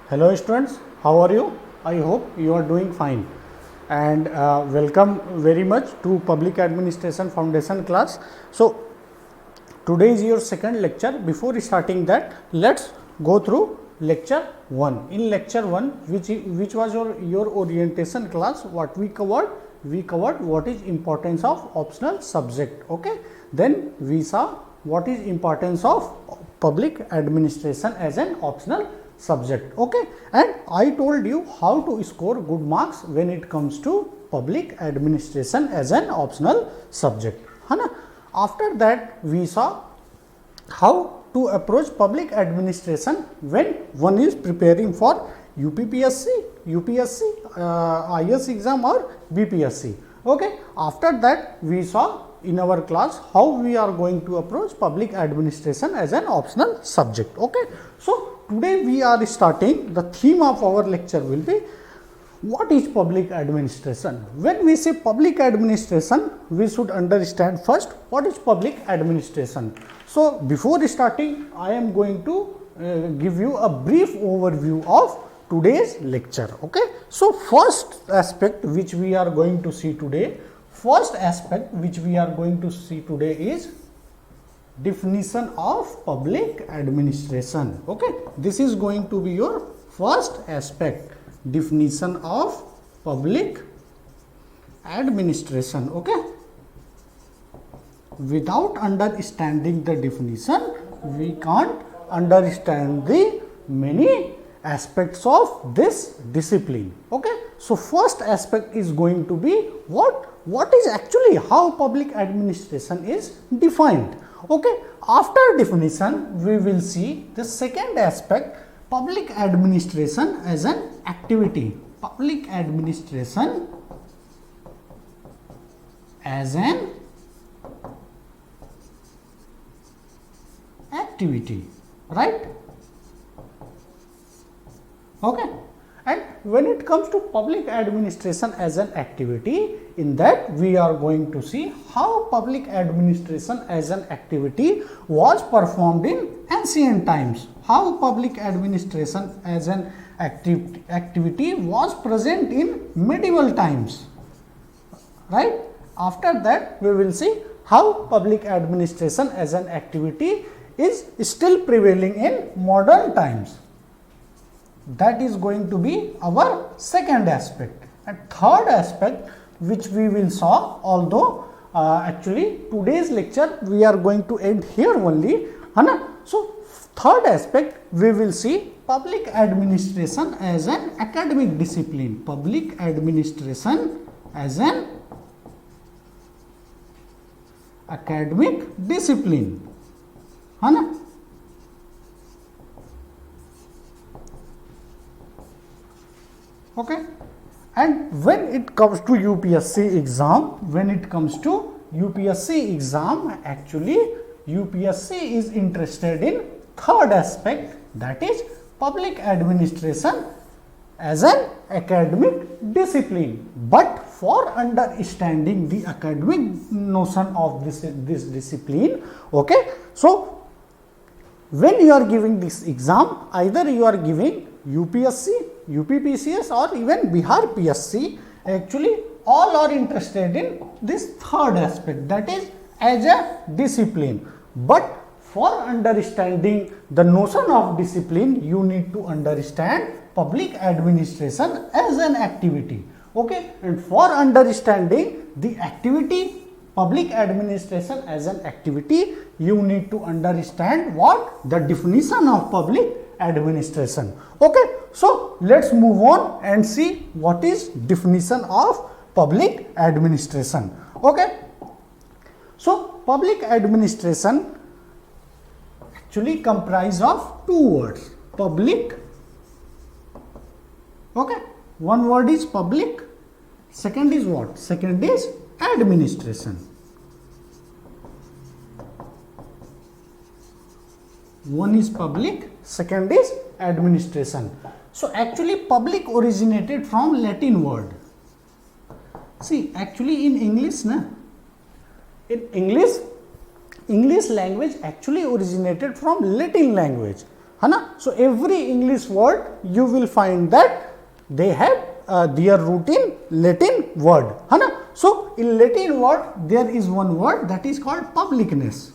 Hello students, how are you? I hope you are doing fine and welcome very much to Public Administration Foundation class. So, today is your second lecture. Before starting that, let's go through lecture 1. In lecture 1, which was your orientation class, what we covered? We covered what is importance of optional subject. Okay. Then we saw what is importance of public administration as an optional subject. Okay. And I told you how to score good marks when it comes to public administration as an optional subject. Hana? After that we saw how to approach public administration when one is preparing for UPPSC, UPSC, IS exam or BPSC. Okay. After that we saw in our class how we are going to approach public administration as an optional subject. Okay. So, today we are starting, the theme of our lecture will be what is public administration. When we say public administration, we should understand first what is public administration. So, before starting, I am going to give you a brief overview of today's lecture. Okay. So, first aspect which we are going to see today, is definition of public administration. Okay. This is going to be your first aspect, definition of public administration. Okay. Without understanding the definition, we can't understand the many aspects of this discipline. Okay. So, first aspect is going to be what is actually how public administration is defined. Okay. After definition, we will see the second aspect, public administration as an activity. Public administration as an activity, right? Okay. And when it comes to public administration as an activity, in that we are going to see how public administration as an activity was performed in ancient times, how public administration as an activity was present in medieval times, right? After that, we will see how public administration as an activity is still prevailing in modern times. That is going to be our second aspect. And third aspect which we will saw, although actually today's lecture we are going to end here only. So, third aspect we will see public administration as an academic discipline. Public administration as an academic discipline. Okay. And when it comes to UPSC exam, actually UPSC is interested in third aspect, that is public administration as an academic discipline. But for understanding the academic notion of this discipline, okay, so when you are giving this exam, either you are giving UPSC, UPPCS or even Bihar PSC, actually all are interested in this third aspect, that is as a discipline. But for understanding the notion of discipline, you need to understand public administration as an activity. Okay. And for understanding the activity public administration as an activity, you need to understand what the definition of public administration. Okay. So, let us move on and see what is definition of public administration. Okay. So, public administration actually comprise of two words, public, okay, one word is public, second is what? Second is administration. One is public, second is administration. So, actually public originated from Latin word. See, actually in English, English language actually originated from Latin language. है ना. So every English word you will find that they have their root in Latin word, है ना. So in Latin word there is one word that is called publicness.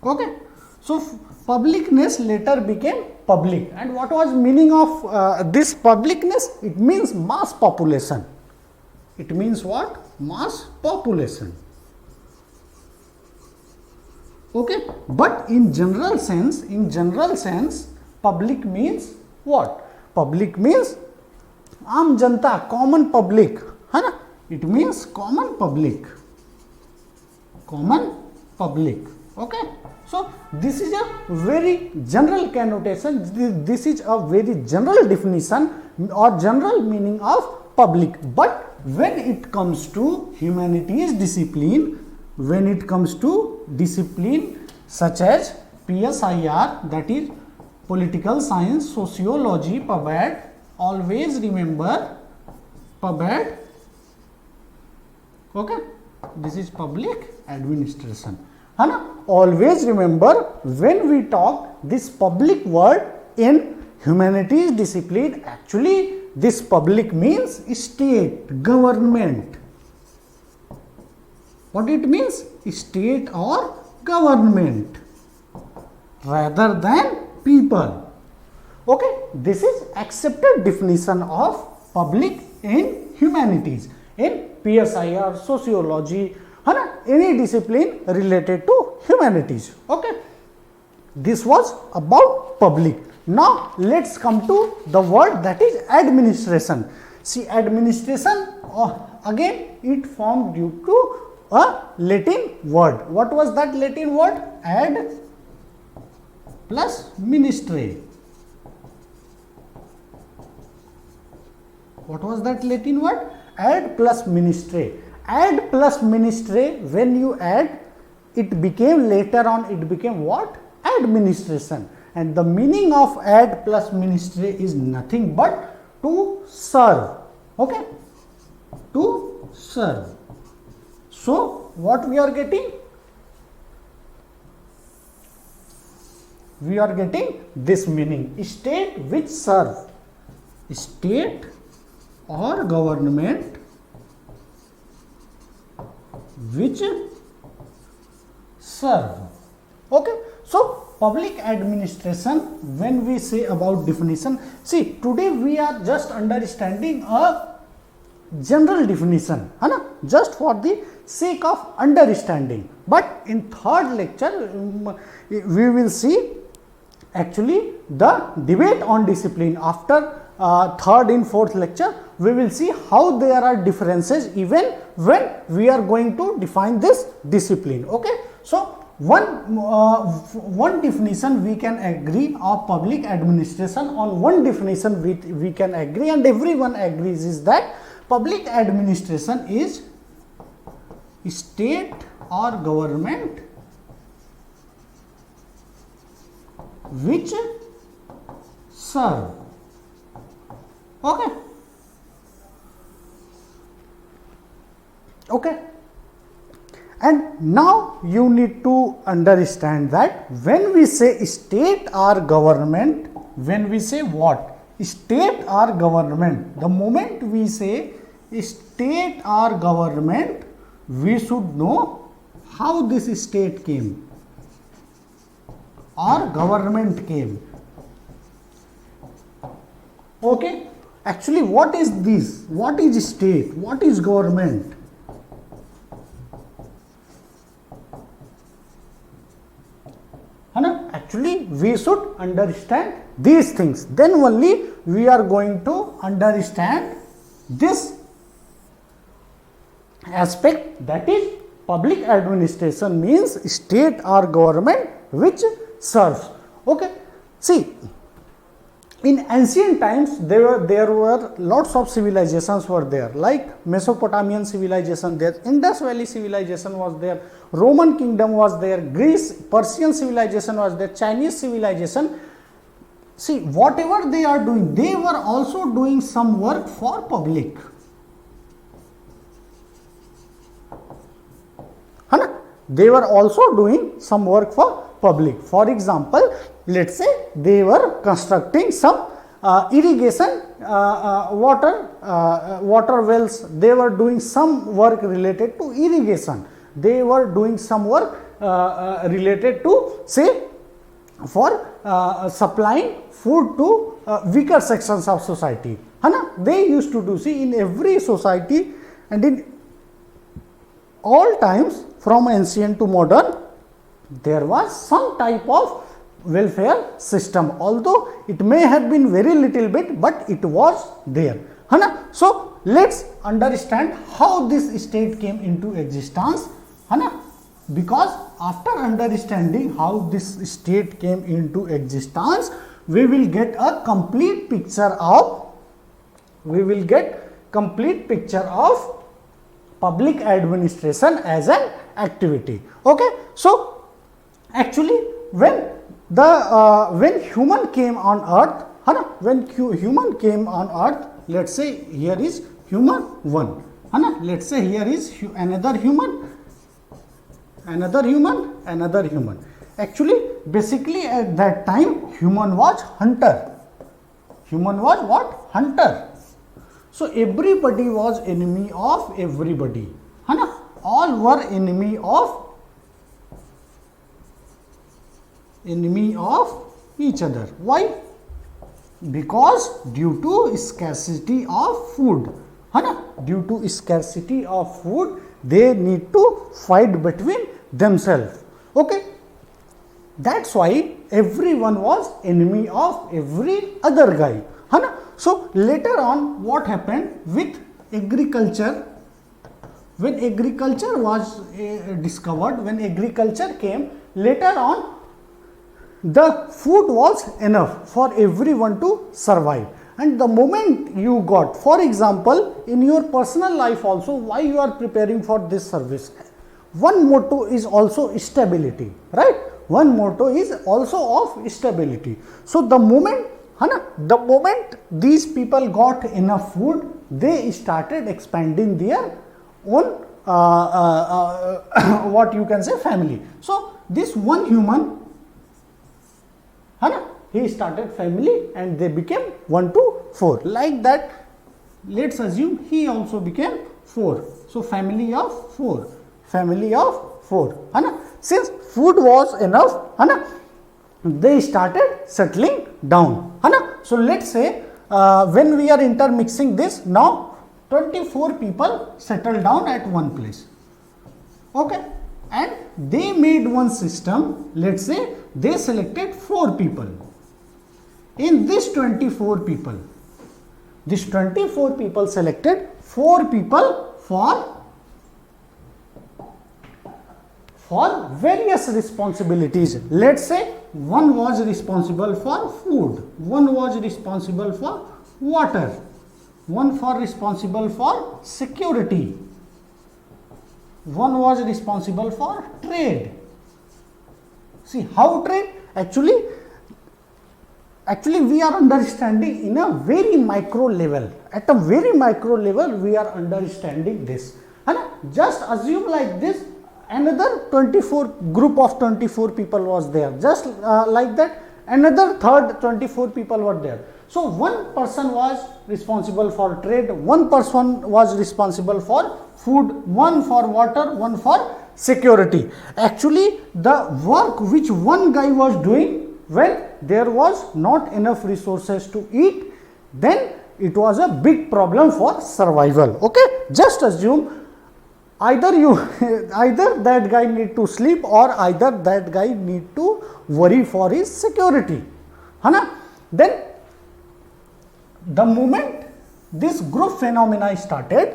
Okay. So publicness later became public, and what was meaning of this publicness? It means mass population. It means what? Mass population. Okay. But in general sense, public means what? Public means आम जनता, common public, है ना. It means common public. Common public. Okay. So this is a very general connotation. This is a very general definition or general meaning of public. But when it comes to humanities discipline, when it comes to discipline such as PSIR, that is political science, sociology, PubAd, always remember PubAd. Okay, this is public administration, है ना. Always remember when we talk this public word in humanities discipline, actually this public means state, government. What it means? State or government rather than people. Okay, this is accepted definition of public in humanities, in PSIR, sociology, है ना, any discipline related to humanities. Okay, this was about public. Now let's come to the word that is administration. See, administration again it formed due to a Latin word. What was that Latin word? Ad plus ministre. What was that Latin word? Ad plus ministre. Ad plus ministre, when you add, it became later on, it became what? Administration. And the meaning of ad plus ministre is nothing but to serve. Okay? To serve. So, what we are getting? We are getting this meaning. State which serve. State or government which serve. Okay. So, public administration, when we say about definition, see, today we are just understanding a general definition, है ना, just for the sake of understanding. But in third lecture, we will see actually the debate on discipline. After third and fourth lecture, we will see how there are differences even when we are going to define this discipline. Okay. So, one definition we can agree of public administration, on one definition we can agree and everyone agrees, is that public administration is state or government which serve. Okay. Okay. And now you need to understand that when we say state or government, when we say what? State or government, the moment we say state or government, we should know how this state came or government came. Okay. Actually, what is this? What is state? What is government? Actually, we should understand these things. Then only we are going to understand this aspect, that is public administration means state or government which serves. Okay. See, in ancient times there were lots of civilizations were there, like Mesopotamian civilization there, Indus Valley civilization was there, Roman kingdom was there, Greece, Persian civilization was there, Chinese civilization. See, whatever they are doing, they were also doing some work for public. They were also doing some work for public. For example, let's say they were constructing some irrigation water wells. They were doing some work related to irrigation. They were doing some work related to, say, for supplying food to weaker sections of society. They used to do, see, in every society and in all times from ancient to modern, there was some type of welfare system, although it may have been very little bit, but it was there. So let's understand how this state came into existence, because after understanding how this state came into existence, we will get a complete picture of public administration as an activity. Okay, so actually when human came on earth, when human came on earth, let's say here is human 1, let's say here is another human. Actually, basically at that time, human was hunter. Human was what? Hunter. So everybody was enemy of everybody. All were enemy of each other. Why? Because due to scarcity of food. Due to scarcity of food, they need to fight between themselves. Okay, that's why everyone was enemy of every other guy. So later on, what happened with agriculture? When agriculture was discovered, when agriculture came, later on the food was enough for everyone to survive. And the moment you got, for example, in your personal life also, why you are preparing for this service, one motto is also stability, right? One motto is also of stability. So the moment these people got enough food, they started expanding their own what you can say, family. So this one human, he started family and they became 1 to 4. Like that, let's assume he also became 4. So family of 4. Family of 4. Since food was enough, they started settling down. So let's say when we are intermixing this, now 24 people settled down at one place. Okay, and they made one system. Let's say they selected 4 people. In this 24 people, selected 4 people for various responsibilities. Let's say one was responsible for food, one was responsible for water, one for responsible for security, one was responsible for trade. See how trade, actually we are understanding in a very micro level. At a very micro level, we are understanding this. And just assume like this, another 24 group of 24 people was there. Just like that, another third 24 people were there. So one person was responsible for trade, one person was responsible for food, one for water, one for security. Actually, the work which one guy was doing, when there was not enough resources to eat, then it was a big problem for survival. Okay, just assume either that guy need to sleep or either that guy need to worry for his security. Then the moment this group phenomena started,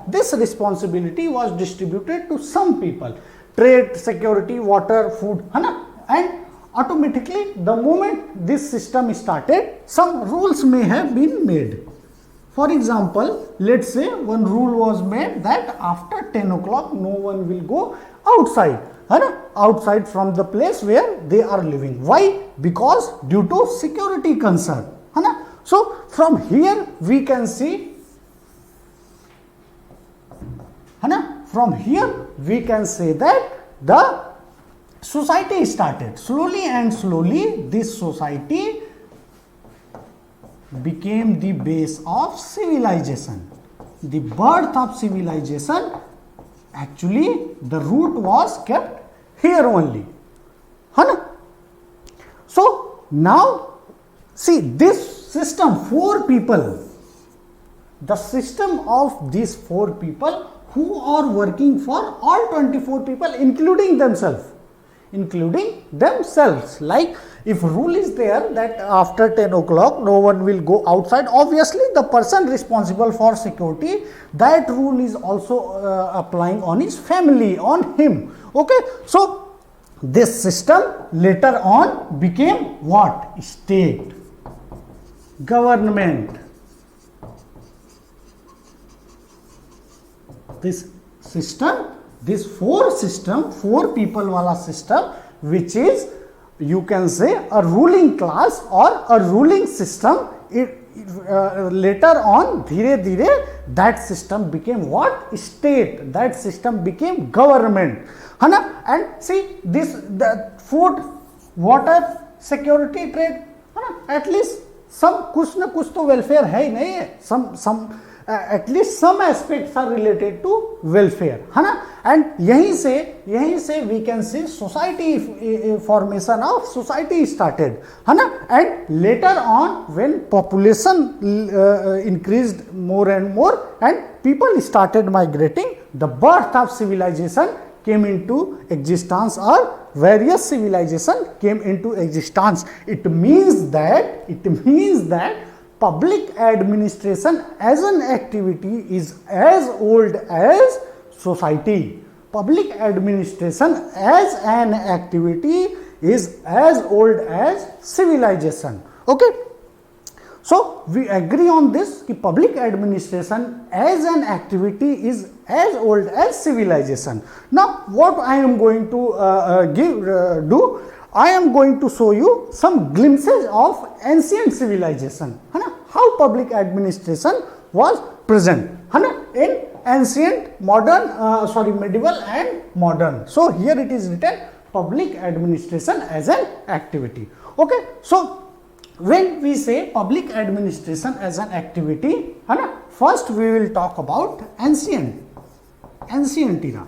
this responsibility was distributed to some people. Trade, security, water, food, and automatically the moment this system started, some rules may have been made. For example, let's say one rule was made that after 10 o'clock no one will go outside, outside from the place where they are living. Why? Because due to security concern. So from here we can see, from here we can say that the society started. Slowly and slowly this society became the base of civilization. The birth of civilization, actually the root was kept here only. So now see this system, 4 people, the system of these 4 people who are working for all 24 people, including themselves. Like if rule is there that after 10 o'clock no one will go outside, obviously the person responsible for security, that rule is also applying on his family, on him. Okay, so this system later on became what? State, government. This system, this 4 people wala system, which is, you can say, a ruling class or a ruling system, later on dhire dhire that system became what? State. That system became government. And see this, the food, water, security, trade, at least some kuch na kuch to welfare hai nahi hai. Some at least some aspects are related to welfare, and yahi se we can see society, formation of society started, and later on when population increased more and more and people started migrating, the birth of civilization came into existence, or various civilization came into existence. It means that public administration as an activity is as old as society. Public administration as an activity is as old as civilization. Okay, so we agree on this ki public administration as an activity is as old as civilization. Now what I am going to do, I am going to show you some glimpses of ancient civilization, how public administration was present in ancient, modern, medieval and modern. So here it is written public administration as an activity. Okay, so when we say public administration as an activity, first we will talk about ancient era.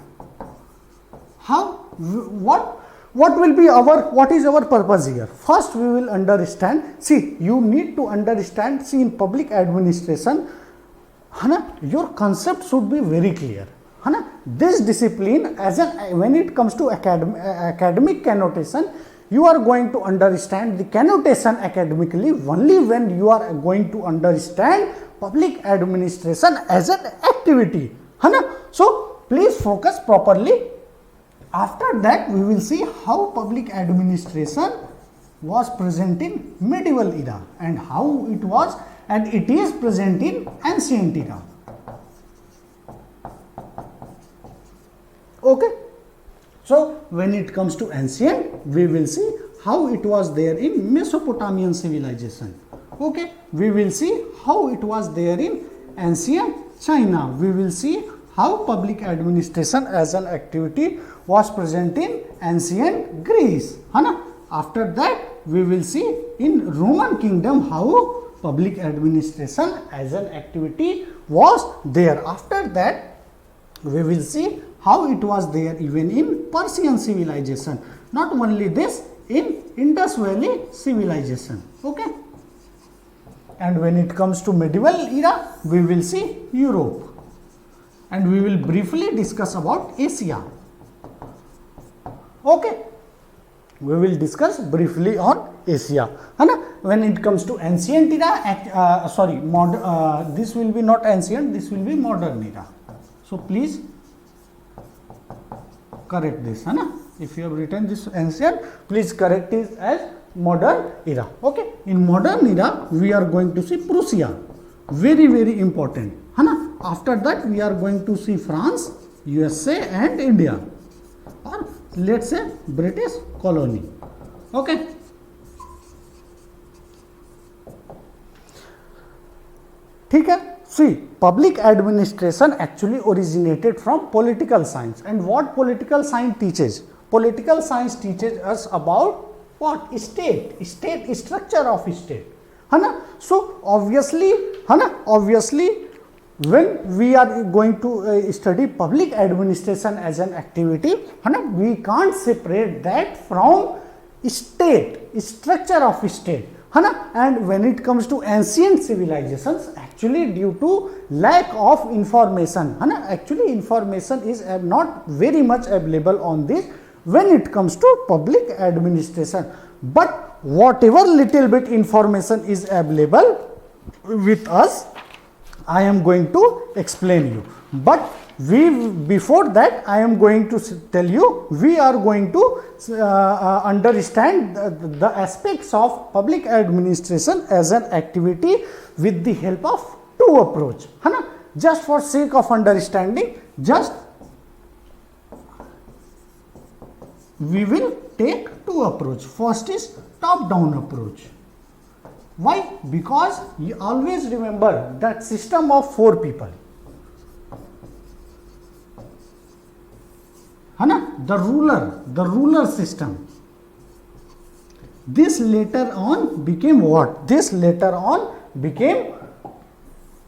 What is our purpose here? First we will understand, see, you need to understand, see, in public administration, your concept should be very clear. This discipline, when it comes to academic connotation, you are going to understand the connotation academically only when you are going to understand public administration as an activity. So please focus properly. After that we will see how public administration was present in medieval era and how it was and it is present in ancient era. Okay, so when it comes to ancient, we will see how it was there in Mesopotamian civilization. Okay, we will see how it was there in ancient China. We will see how public administration as an activity was present in ancient Greece. After that we will see in Roman kingdom how public administration as an activity was there. After that we will see how it was there even in Persian civilization. Not only this, in Indus Valley civilization. Okay, and when it comes to medieval era, we will see Europe and we will briefly discuss about Asia. Okay, we will discuss briefly on Asia. When it comes to ancient era, this will be not ancient, this will be modern era. So please correct this. If you have written this ancient, please correct it as modern era. Okay, in modern era we are going to see Prussia, very very important. After that we are going to see France, USA and India, or let's say British colony. Okay, ठीक है. see, public administration actually originated from political science. And what political science teaches? Political science teaches us about what? State structure of state, है ना. So obviously, है ना, obviously when we are going to study public administration as an activity, है ना, we can't separate that from state structure of state, है ना. And when it comes to ancient civilizations, actually due to lack of information, है ना, actually information is not very much available on this when it comes to public administration. But whatever little bit information is available with us, I am going to explain you. But before that, I am going to tell you, we are going to understand the aspects of public administration as an activity with the help of two approach, है ना. Just for sake of understanding, just we will take two approach. First is top down approach. Why? Because you always remember that system of four people, है ना, the ruler system. This later on became what? This later on became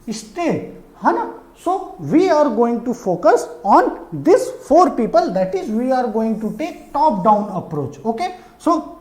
state, है ना. So we are going to focus on this four people, that is we are going to take top down approach. Okay, so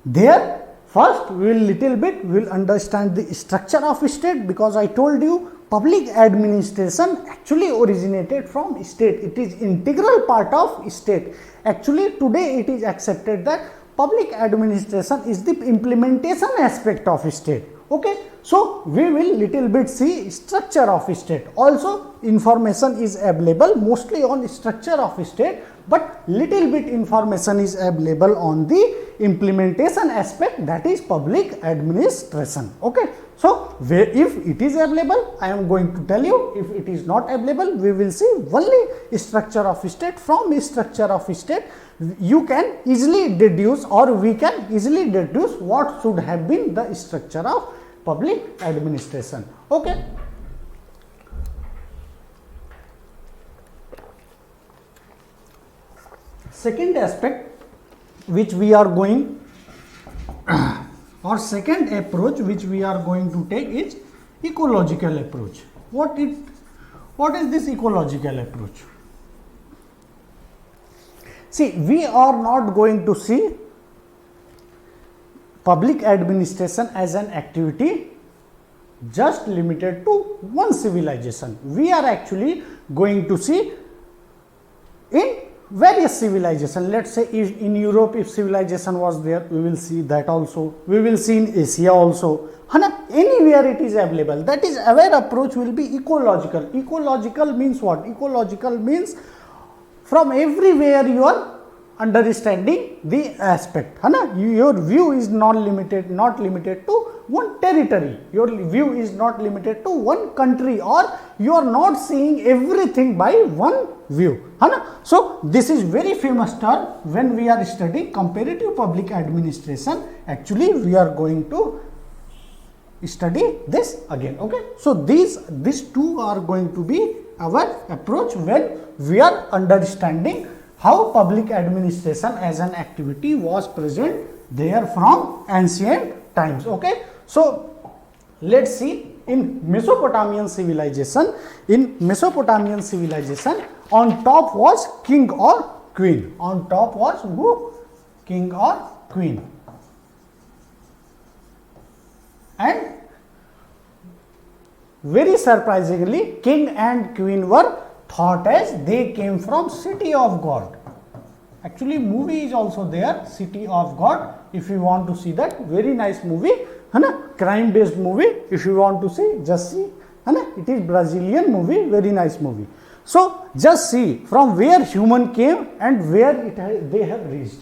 there first we will little bit will understand the structure of state, because I told you public administration actually originated from state. It is integral part of state. Actually today it is accepted that public administration is the implementation aspect of state. Okay, so we will little bit see structure of state. Also information is available mostly on structure of state, but little bit information is available on the implementation aspect, that is public administration. Okay, so if it is available, I am going to tell you. If it is not available, we will see only structure of state. From structure of state, you can easily deduce, or we can easily deduce what should have been the structure of public administration. Okay, second aspect which we are going or second approach which we are going to take is ecological approach. What is this ecological approach? See, we are not going to see public administration as an activity just limited to one civilization. We are actually going to see in various civilizations. Let's say if in Europe, if civilization was there, we will see that also. We will see in Asia also. Anywhere it is available. That is, our approach will be ecological. Ecological means what? Ecological means from everywhere you are understanding the aspect. Your view is not limited to one territory. Your view is not limited to one country, or you are not seeing everything by one view. So this is very famous term when we are studying comparative public administration. Actually, we are going to study this again. Okay, so these two are going to be our approach when we are understanding how public administration as an activity was present there from ancient times. Okay, so let's see in Mesopotamian civilization. In Mesopotamian civilization, on top was king or queen. On top was who? King or queen. And very surprisingly, king and queen were thought as they came from city of God. Actually, movie is also there, City of God. If you want to see that, very nice movie, crime based movie. If you want to see, just see, it is Brazilian movie, very nice movie. So just see from where human came and where they have reached.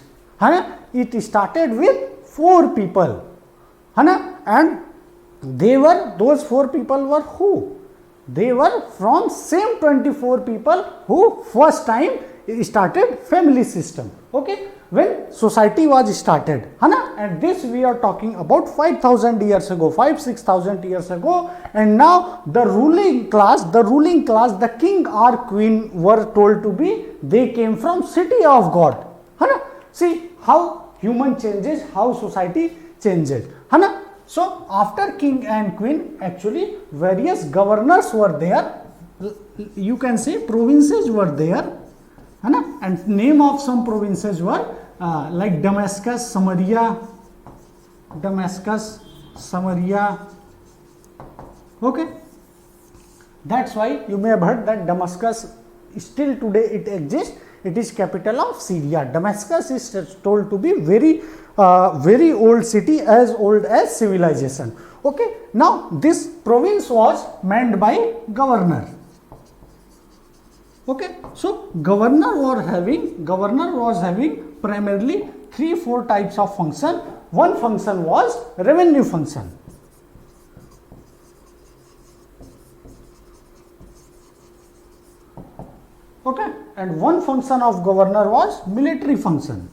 It started with 4 people, and those 4 people were who? They were from same 24 people who first time started family system. Okay, when society was started, है ना, and this we are talking about 5,000 years ago, 5-6,000 years ago, and now the ruling class, the king or queen were told to be, they came from city of God, है ना. See how human changes, how society changes, है ना. So after king and queen, actually various governors were there, you can say provinces were there, है ना, and name of some provinces were like Damascus, Samaria, okay. That's why you may have heard that Damascus still today it exists. It is capital of Syria. Damascus is told to be very old city, as old as civilization. Okay. Now this province was manned by governor. Okay. So governor was having primarily 3-4 types of function. One function was revenue function. Okay, and one function of governor was military function.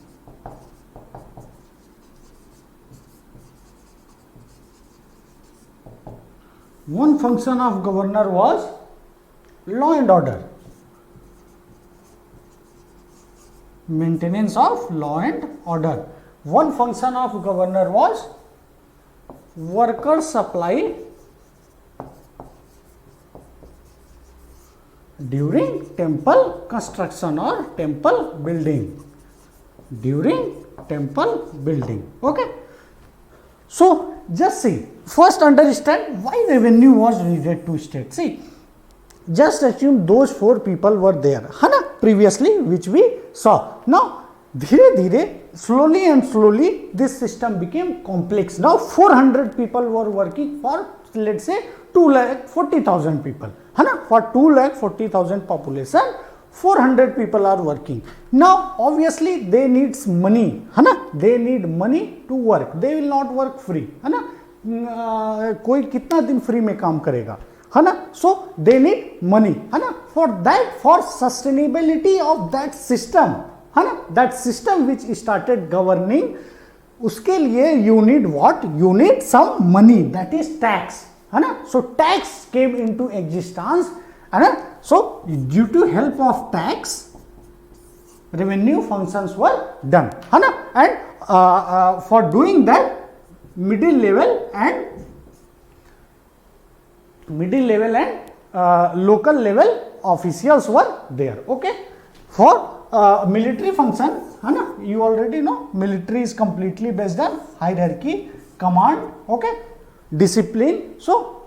One function of governor was law and order, maintenance of law and order. One function of governor was worker supply during temple construction or temple building. Okay. So just see, first understand why revenue was needed to state. See, just assume those 4 people were there, है ना, previously, which we saw. Now धीरे धीरे, slowly this system became complex. Now 400 people were working for, let's say, 2,40,000 people, है ना, for 2,40,000 population, 400 people are working. Now obviously they needs money, है ना, they need money to work. They will not work free, है ना, कोई कितना दिन free में काम करेगा, है ना. So they need money, है ना. For that, for sustainability of that system, है ना, that system which started governing, उसके लिए you need what? You need some money, that is tax, है ना. So tax came into existence, है ना. So due to help of tax, revenue functions were done, है ना. And for doing that, middle level and local level officials were there. Okay. For military function, है ना, you already know military is completely based on hierarchy, command, okay, discipline. So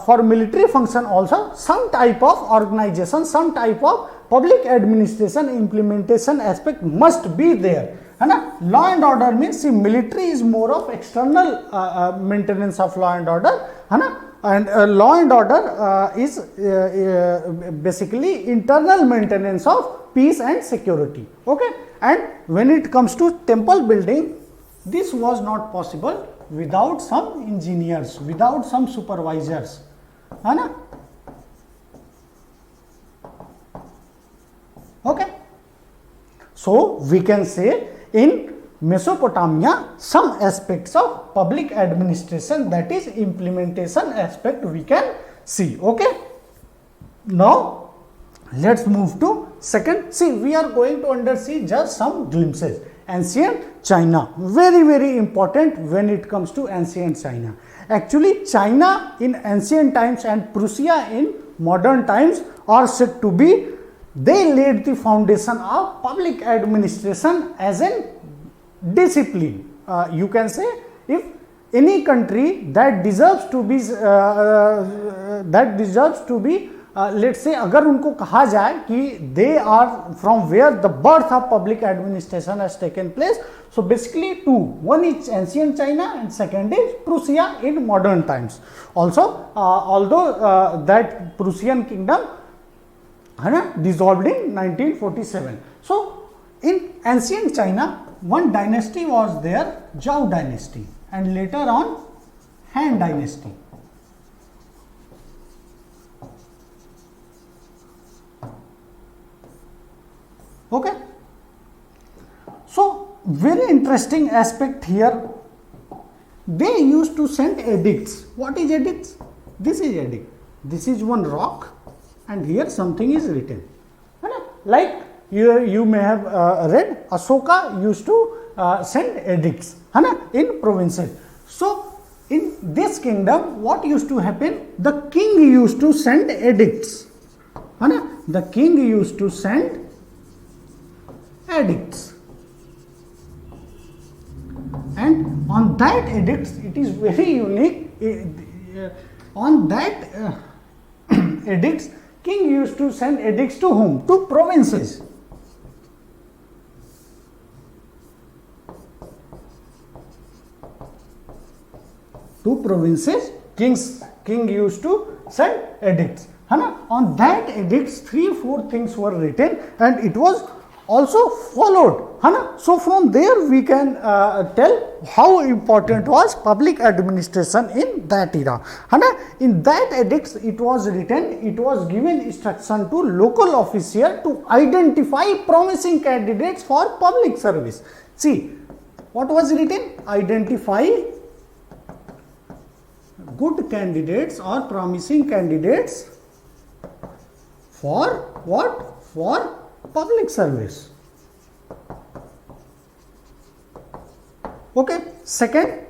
for military function also some type of organization, some type of public administration implementation aspect must be there, है ना. Law and order means, see, military is more of external maintenance of law and order, है ना, and law and order is basically internal maintenance of peace and security. Okay. And when it comes to temple building, this was not possible without some engineers, without some supervisors, है ना. Okay. So we can say in Mesopotamia, some aspects of public administration, that is implementation aspect, we can see. Okay. Now let's move to second. See, we are going to undersee just some glimpses. Ancient China, very important when it comes to ancient China. Actually, China in ancient times and Prussia in modern times are said to be, they laid the foundation of public administration as a discipline. You can say, if any country that deserves to be let's say, अगर उनको कहा जाए कि they are from where the birth of public administration has taken place, so basically two, one is ancient China and second is Prussia in modern times. Also although that Prussian kingdom dissolved in 1947. So in ancient China, one dynasty was there, Zhou dynasty, and later on Han dynasty. Okay. So very interesting aspect here. They used to send edicts. What is edicts? This is edict. This is one rock, and here something is written. Like you may have read, Asoka used to send edicts in provinces. So in this kingdom, what used to happen? The king used to send edicts. The king used to send edicts. And on that edicts, it is very unique. On that edicts, king used to send edicts to whom? To provinces. To provinces, king used to send edicts. On that edicts, 3-4 things were written, and it was also followed. So from there we can tell how important was public administration in that era. In that edicts, it was written, it was given instruction to local official to identify promising candidates for public service. See, what was written? Identify good candidates or promising candidates for what? For public service. Okay. Second,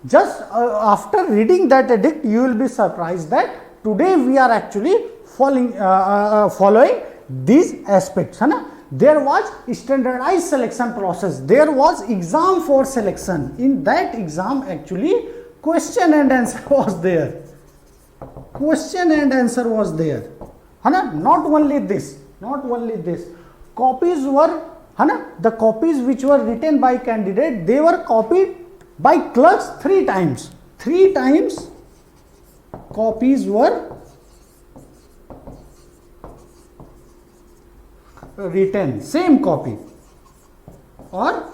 just after reading that edict, you will be surprised that today we are actually following these aspects. There was standardized selection process. There was exam for selection. In that exam, actually, question and answer was there. Question and answer was there. Not only this. Copies were, the copies which were written by candidate, they were copied by clerks 3 times. 3 times copies were written, same copy, or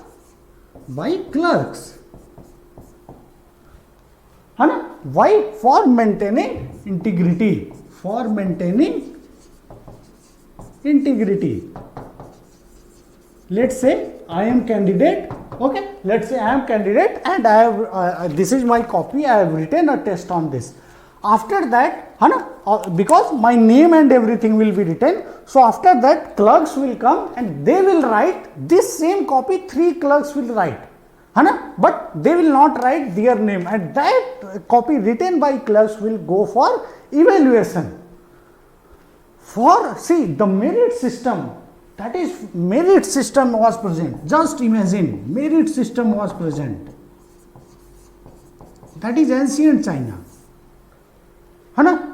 by clerks. Why? For maintaining integrity. For maintaining integrity. Let's say I am candidate. Okay. Let's say I am candidate, and I have this is my copy. I have written a test on this. After that, because my name and everything will be written, so after that clerks will come and they will write this same copy. 3 clerks will write, but they will not write their name, and that copy written by clerks will go for evaluation. For see the merit system, that is merit system was present. Just imagine, merit system was present. That is ancient China.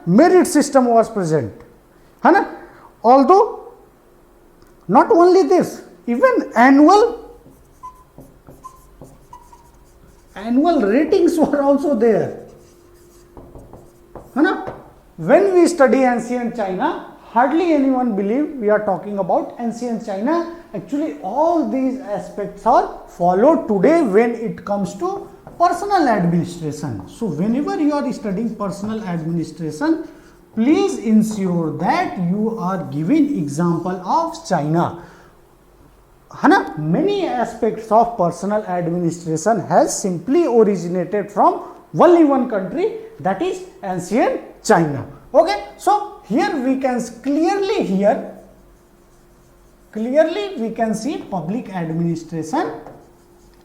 Merit system was present. Although not only this, even annual ratings were also there. When we study ancient China, hardly anyone believe we are talking about ancient China. Actually, all these aspects are followed today when it comes to personal administration. So whenever you are studying personal administration, please ensure that you are giving example of China. Many aspects of personal administration has simply originated from only one country, that is ancient China. Okay. So here we can clearly we can see public administration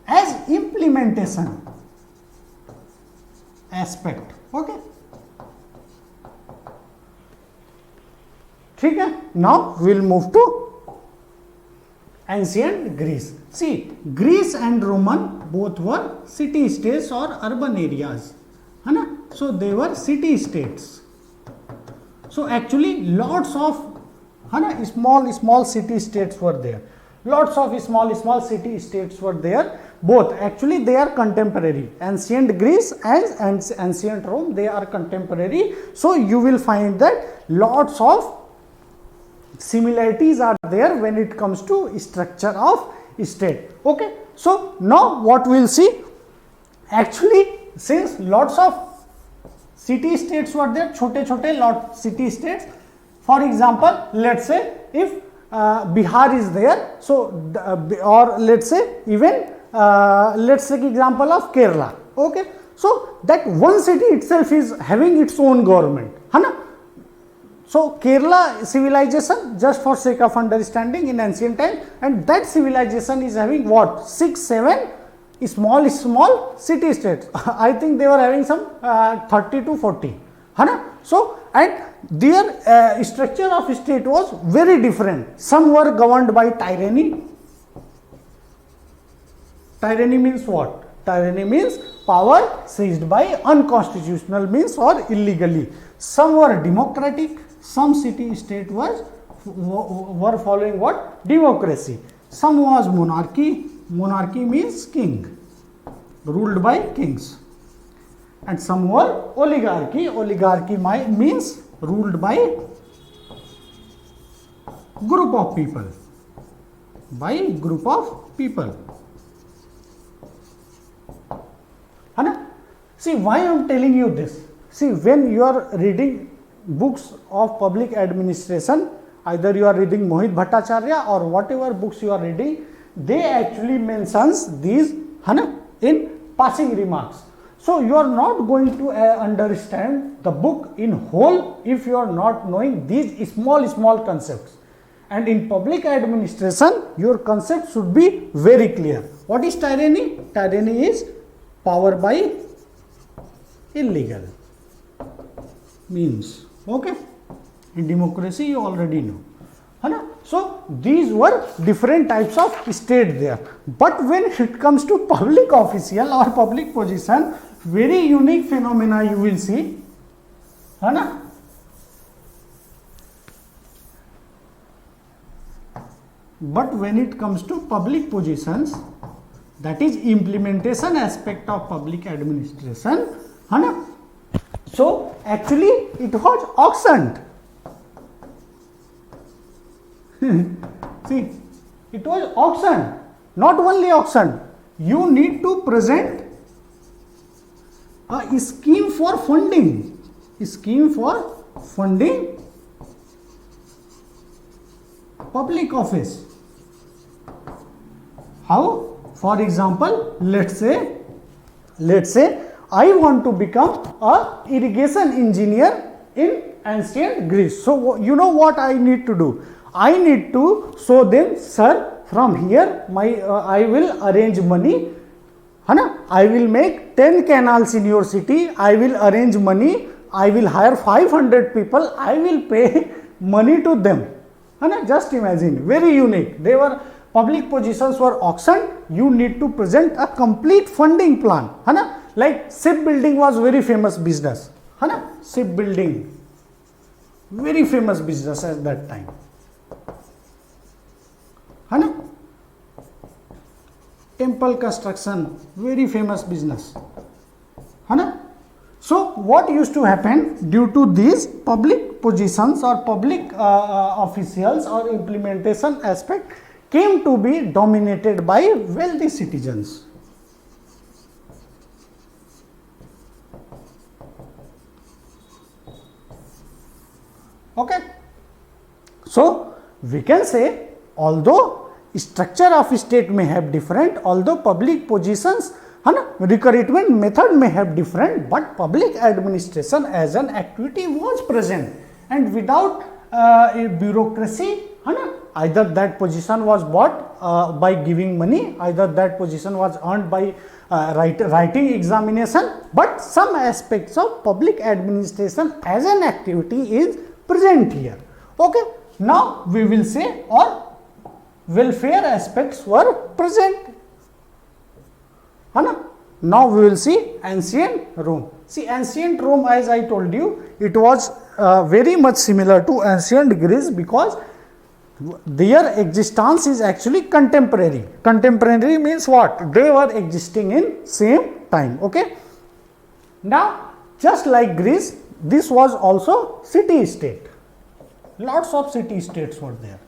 as implementation aspect. Okay. Now we will move to ancient Greece. See, Greece and Roman both were city states or urban areas. So they were city states. So actually lots of small city states were there. Lots of small city states were there. Both actually they are contemporary. Ancient Greece and ancient Rome, they are contemporary. So you will find that lots of similarities are there when it comes to structure of state. Okay. So now what we will see, actually since lots of city states were there, छोटे lot city states. For example, let's say if Bihar is there. So, or let's say even let's take example of Kerala. Okay. So, that one city itself is having its own government. Hana? So, Kerala civilization, just for sake of understanding, in ancient times, and that civilization is having what, 6, 7 small city states. I think they were having some 30 to 40. Hana? So, and their structure of state was very different. Some were governed by tyranny. Tyranny means what? Tyranny means power seized by unconstitutional means or illegally. Some were democratic. Some city state were following what? Democracy. Some was monarchy. Monarchy means king, ruled by kings. And some were oligarchy. Oligarchy means ruled by group of people. By group of people. Hana? See, why I am telling you this? See, when you are reading books of public administration, either you are reading Mohit Bhattacharya or whatever books you are reading, they actually mentions these in passing remarks. So, you are not going to understand the book in whole if you are not knowing these small concepts. And in public administration, your concept should be very clear. What is tyranny? Tyranny is power by illegal means. Okay. In democracy, you already know. So, these were different types of state there. But when it comes to public official or public position, very unique phenomena you will see. But when it comes to public positions, that is implementation aspect of public administration. So, actually it was auctioned. See, it was auctioned. Not only auctioned, you need to present a scheme for funding. A scheme for funding public office. How? For example, let's say I want to become a irrigation engineer in ancient Greece. So, you know what I need to do? I need to show them, sir, from here I will arrange money. I will make 10 canals in your city. I will arrange money. I will hire 500 people. I will pay money to them. Just imagine, very unique. They were public positions were auctioned. You need to present a complete funding plan. Like shipbuilding was very famous business. Shipbuilding, very famous business at that time. Temple construction, very famous business. So, what used to happen due to these public positions or public officials or implementation aspect came to be dominated by wealthy citizens. Okay. So, we can say, although structure of state may have different, although public positions recruitment method may have different, but public administration as an activity was present, and without a bureaucracy, either that position was bought by giving money, either that position was earned by writing examination, but some aspects of public administration as an activity is present here. Okay. Now, we will say or welfare aspects were present. Now, we will see ancient Rome. See, ancient Rome, as I told you, it was very much similar to ancient Greece because their existence is actually contemporary. Contemporary means what? They were existing in same time. Okay. Now, just like Greece, this was also city state. Lots of city states were there.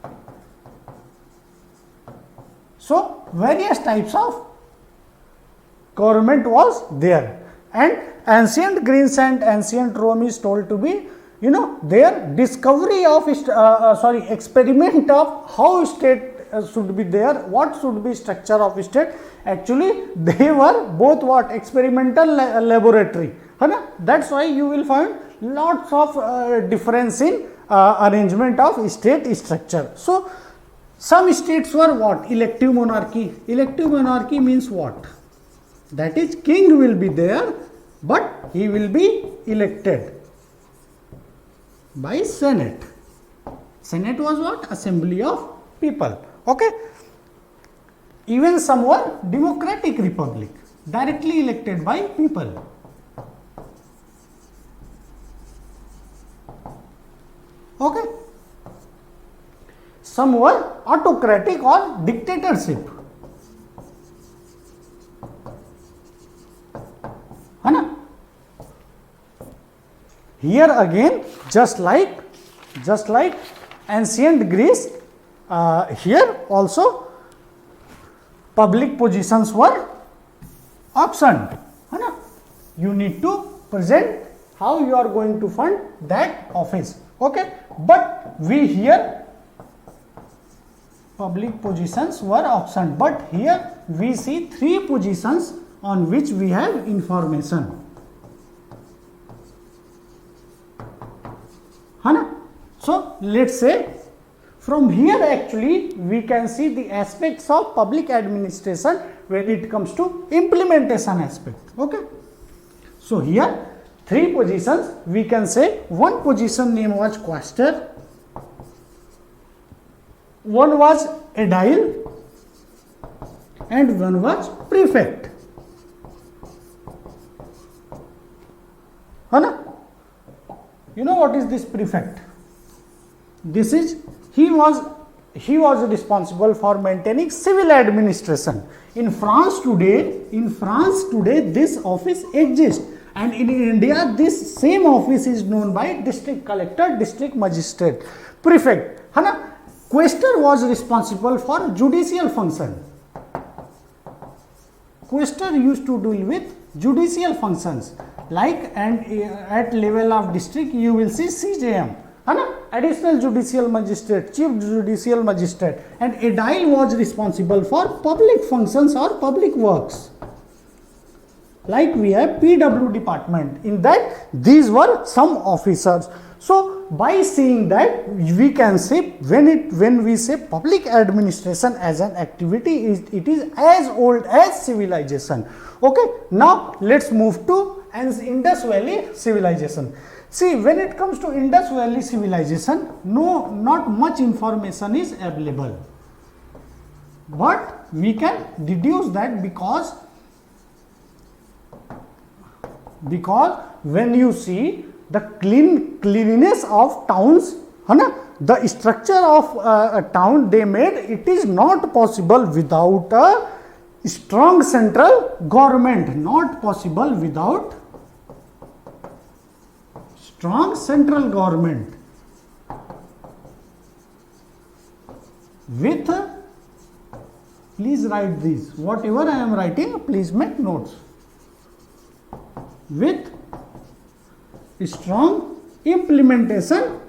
So, various types of government was there, and ancient Greece and ancient Rome is told to be their discovery of experiment of how state should be there, what should be structure of state. Actually they were both what, experimental laboratory, that's why you will find lots of difference in arrangement of state structure. So some states were what, elective monarchy. Elective monarchy means what, that is king will be there but he will be elected by Senate. Senate was what, assembly of people. Okay. Even some were democratic republic, directly elected by people. Okay. Some were autocratic or dictatorship. Here again, just like ancient Greece, here also public positions were auctioned. You need to present how you are going to fund that office. Okay, but we here public positions were auctioned, but here we see 3 positions on which we have information. So let's say from here actually we can see the aspects of public administration when it comes to implementation aspect. Okay. So here 3 positions we can say. One position name was quaestor, one was aedile, and one was prefect. You know what is this prefect? This is, he was responsible for maintaining civil administration. In France today this office exists, and in India this same office is known by district collector, district magistrate, prefect. Quaestor was responsible for judicial function. Quaestor used to deal with judicial functions, like, and at level of district you will see CJM, additional judicial magistrate, chief judicial magistrate, and aedile was responsible for public functions or public works. Like we have PW department, in that these were some officers. So by seeing that we can say when we say public administration as an activity, it is as old as civilization. Okay, now let's move to Indus Valley civilization. See, when it comes to Indus Valley civilization, not much information is available, but we can deduce that because when you see the cleanliness of towns, the structure of a town they made, it is not possible without a strong central government, not possible without strong central government with, please write these, whatever I am writing, please make notes, with strong implementation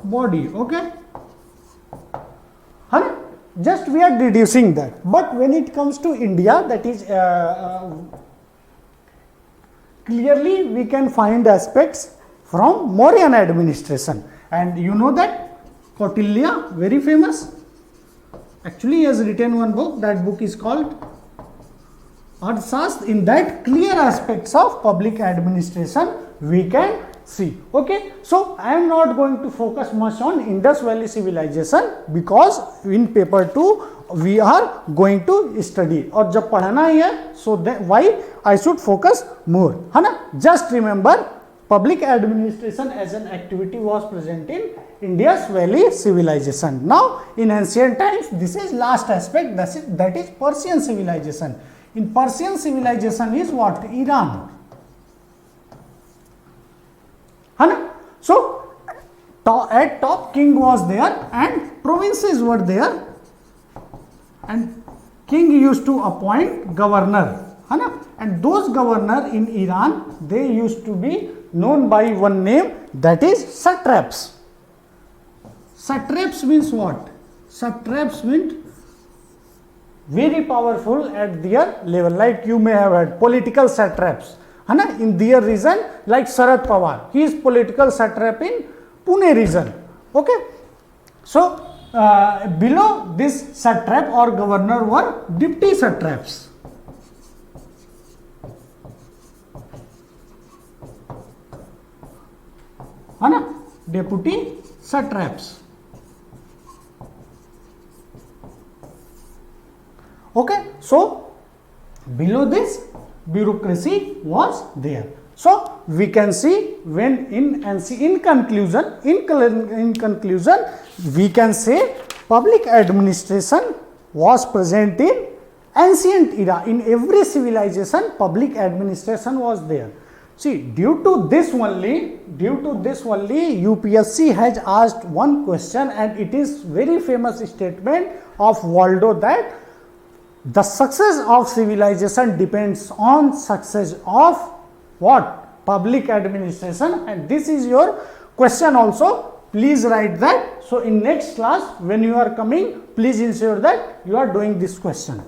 body. Okay, just we are deducing that. But when it comes to India, that is clearly we can find aspects from Mauryan administration, and you know that Kautilya, very famous, actually he has written one book, that book is called Arthashastra. In that clear aspects of public administration we can see. Okay, so I am not going to focus much on Indus Valley civilization because in paper 2 we are going to study, और जब पढ़ना ही है, so then why I should focus more, है ना. Just remember, public administration as an activity was present in Indus Valley civilization. Now in ancient times, this is last aspect, that is Persian civilization. In Persian civilization is what? Iran. So at top king was there and provinces were there, and king used to appoint governor. है ना, and those governor in Iran, they used to be known by one name, that is satraps. Satraps means what? Satraps means very powerful at their level, like you may have had political satraps, है ना, in their region, like Sharad Pawar, he is political satrap in Pune region. Okay, so below this satrap or governor were deputy satraps. है ना, deputy satraps. Okay, so below this bureaucracy was there. So we can see when in conclusion we can say public administration was present in ancient era. In every civilization public administration was there. See, due to this only UPSC has asked one question, and it is very famous statement of Waldo that the success of civilization depends on success of what? Public administration. And this is your question also, please write that. So in next class when you are coming, please ensure that you are doing this question.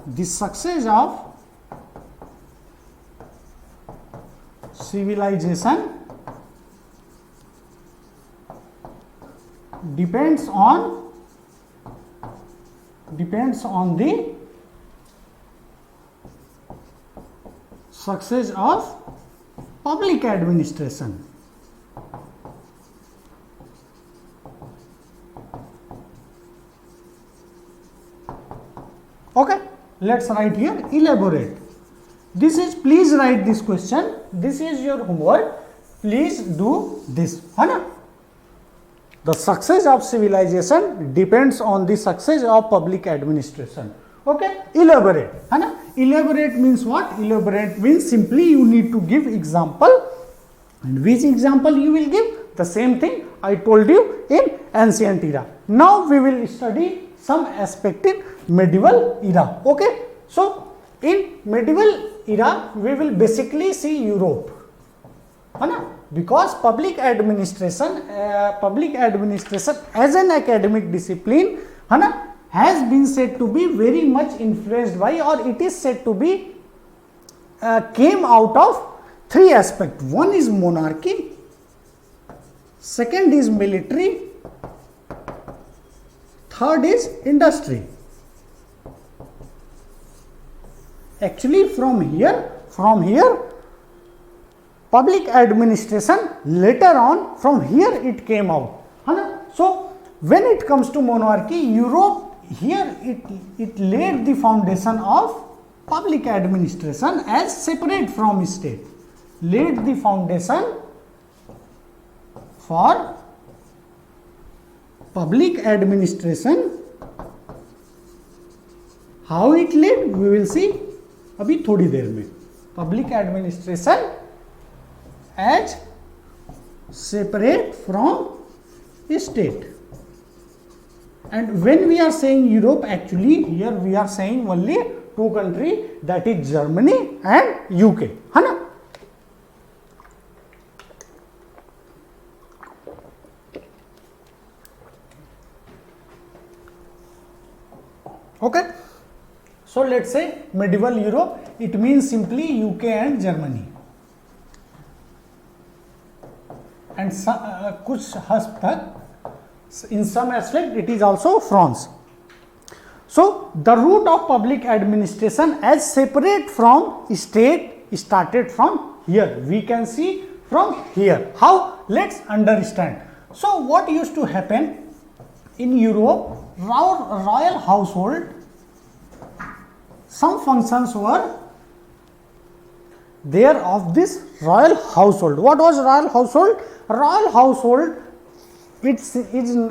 The success of civilization depends on the success of public administration. Okay, let's write here elaborate. This is, please write this question, this is your homework, please do this, है ना. The success of civilization depends on the success of public administration. Okay, elaborate, है ना. Elaborate means what? Elaborate means simply you need to give example, and which example you will give? The same thing I told you in ancient era. Now we will study some aspect in medieval era. Okay, so in medieval era we will basically see Europe, है ना, because public administration as an academic discipline, है ना, has been said to be very much influenced by, or it is said to be came out of three aspects. One is monarchy, second is military, third is industry. Actually from here public administration later on from here it came out, है ना. So when it comes to monarchy, Europe here it laid the foundation of public administration as separate from state, laid the foundation for public administration. How it laid we will see अभी थोड़ी देर में. Public administration as separate from state. And when we are saying Europe, actually here we are saying only two countries, that is Germany and UK, है ना. Okay, so let's say medieval Europe, it means simply UK and Germany, and कुछ हद तक in some aspect it is also France. So the root of public administration as separate from state started from here. We can see from here. How? Let's understand. So what used to happen in Europe? Royal household, some functions were there of this royal household. What was royal household? Royal household, it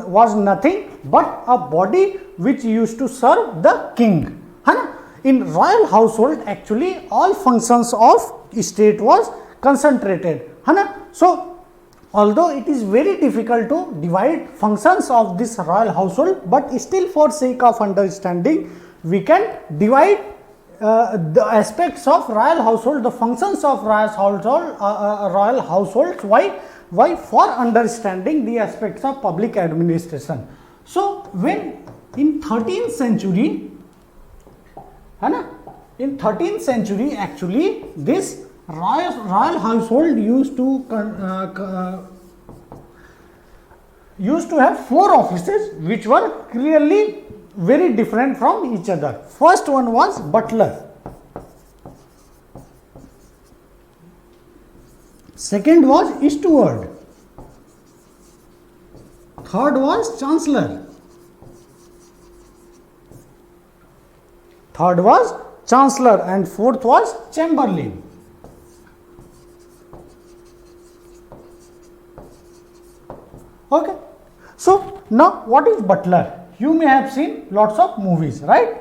was nothing but a body which used to serve the king, है ना. In royal household actually all functions of state was concentrated, है ना. So although it is very difficult to divide functions of this royal household, but still for sake of understanding we can divide the aspects of royal household, the functions of royal households. Why? For understanding the aspects of public administration. So when in 13th century, है ना, in 13th century actually this royal household used to have 4 offices which were clearly very different from each other. First one was butler, second was steward, third was chancellor, and fourth was chamberlain. Okay, so now what is butler? You may have seen lots of movies, right?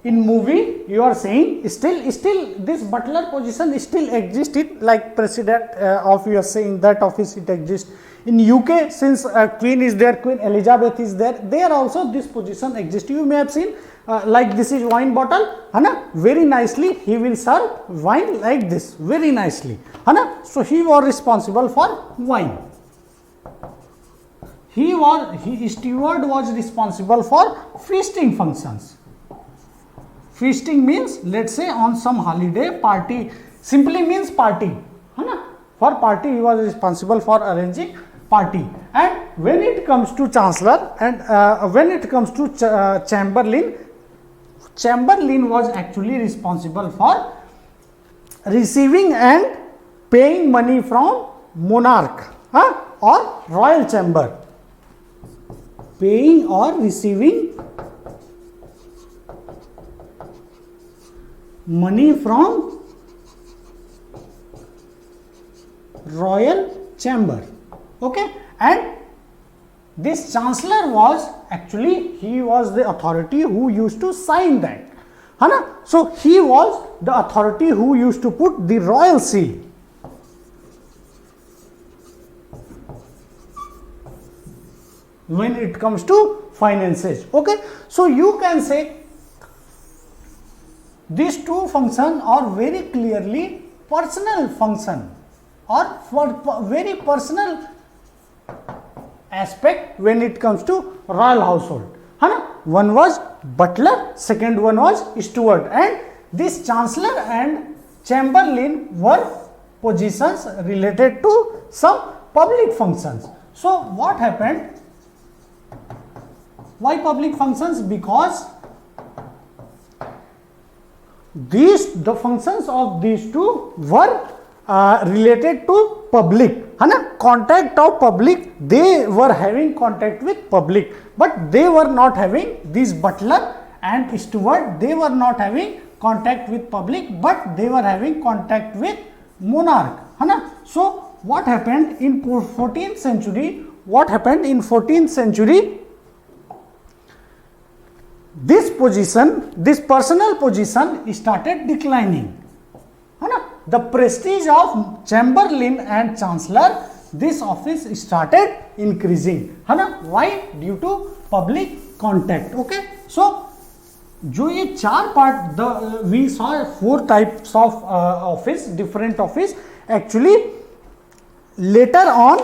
In movie you are saying still this butler position still exists, like president of USA, in that office it exists. In UK, since Queen is there, Queen Elizabeth is there also this position exists. You may have seen like this is wine bottle, है ना, very nicely he will serve wine like this, very nicely, है ना. So he was responsible for wine. Steward was responsible for feasting functions. Feasting means, let's say on some holiday, party, simply means party, है ना. For party he was responsible for arranging party. And when it comes to chancellor and when it comes to chamberlain was actually responsible for receiving and paying money from monarch or royal chamber. Paying or receiving money from royal chamber. Okay, and this chancellor was actually, he was the authority who used to sign that, है ना. So he was the authority who used to put the royal seal. When it comes to finances. Okay, so you can say these two functions are very clearly personal function or for very personal aspect when it comes to royal household, है ना. One was butler, second one was steward, and this chancellor and chamberlain were positions related to some public functions. So what happened? Why public functions? Because the functions of these two were related to public, है ना, contact of public. They were having contact with public, but they were not having, this butler and steward, they were not having contact with public, but they were having contact with monarch, है ना. So what happened in 14th century? This personal position started declining, है ना. The prestige of chamberlain and chancellor, this office started increasing, है ना. Why? Due to public contact. Okay, so जो ये 4 part, we saw 4 types of office, different office. Actually later on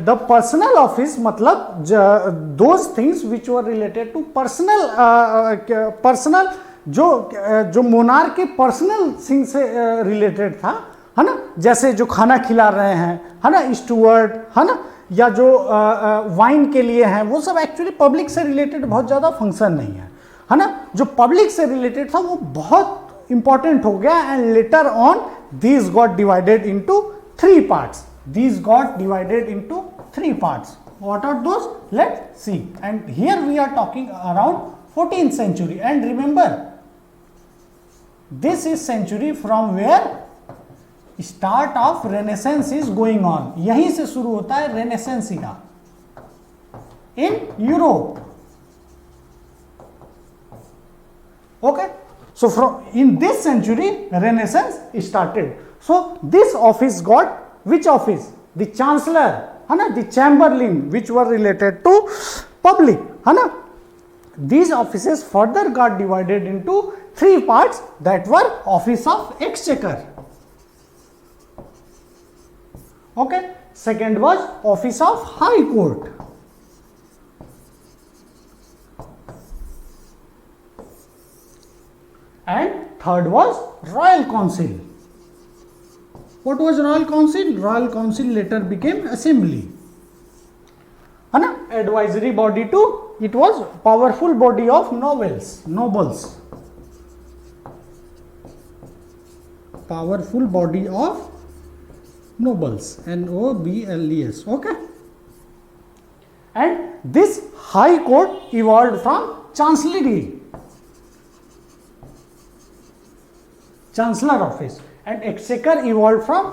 the personal office, मतलब those things which were related to personal जो monarch के personal thing से related था, है ना, जैसे जो खाना खिला रहे हैं, है ना, स्टूवर्ड, है ना, या जो वाइन के लिए हैं, वो सब एक्चुअली पब्लिक से रिलेटेड बहुत ज़्यादा फंक्शन नहीं है ना. जो पब्लिक से रिलेटेड था वो बहुत इंपॉर्टेंट हो गया. And later on these got divided into 3 parts. These got divided into 3 parts. What are those? Let's see. And here we are talking around 14th century. And remember, this is century from where start of Renaissance is going on. यहीं से शुरू होता है Renaissance era in Europe. Okay. So from in this century Renaissance started. So this office got, which office? The chancellor, है ना, the chamberlain, which were related to public, है ना. these offices further got divided into three parts, that were Office of Exchequer. Okay. Second was Office of High Court. And third was Royal Council. What was Royal Council? Royal Council later became Assembly. Advisory body too. It was powerful body of nobles. Powerful body of nobles. Nobles. Okay. And this High Court evolved from Chancellery, Chancellor Office, and Exchequer evolved from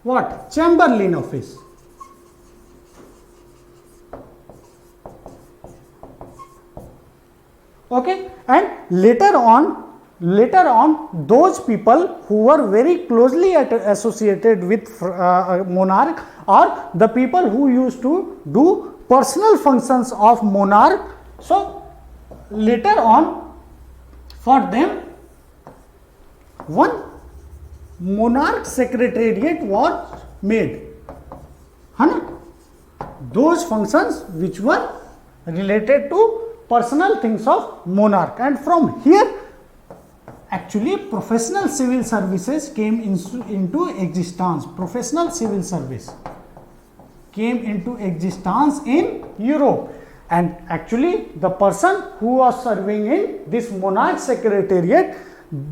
what? Chamberlain Office. Okay. And later on those people who were very closely associated with monarch, or the people who used to do personal functions of monarch, so later on for them one monarch secretariat was made. Those functions which were related to personal things of monarch, and from here actually professional civil services came into existence. Professional civil service came into existence in Europe, and actually the person who was serving in this monarch secretariat,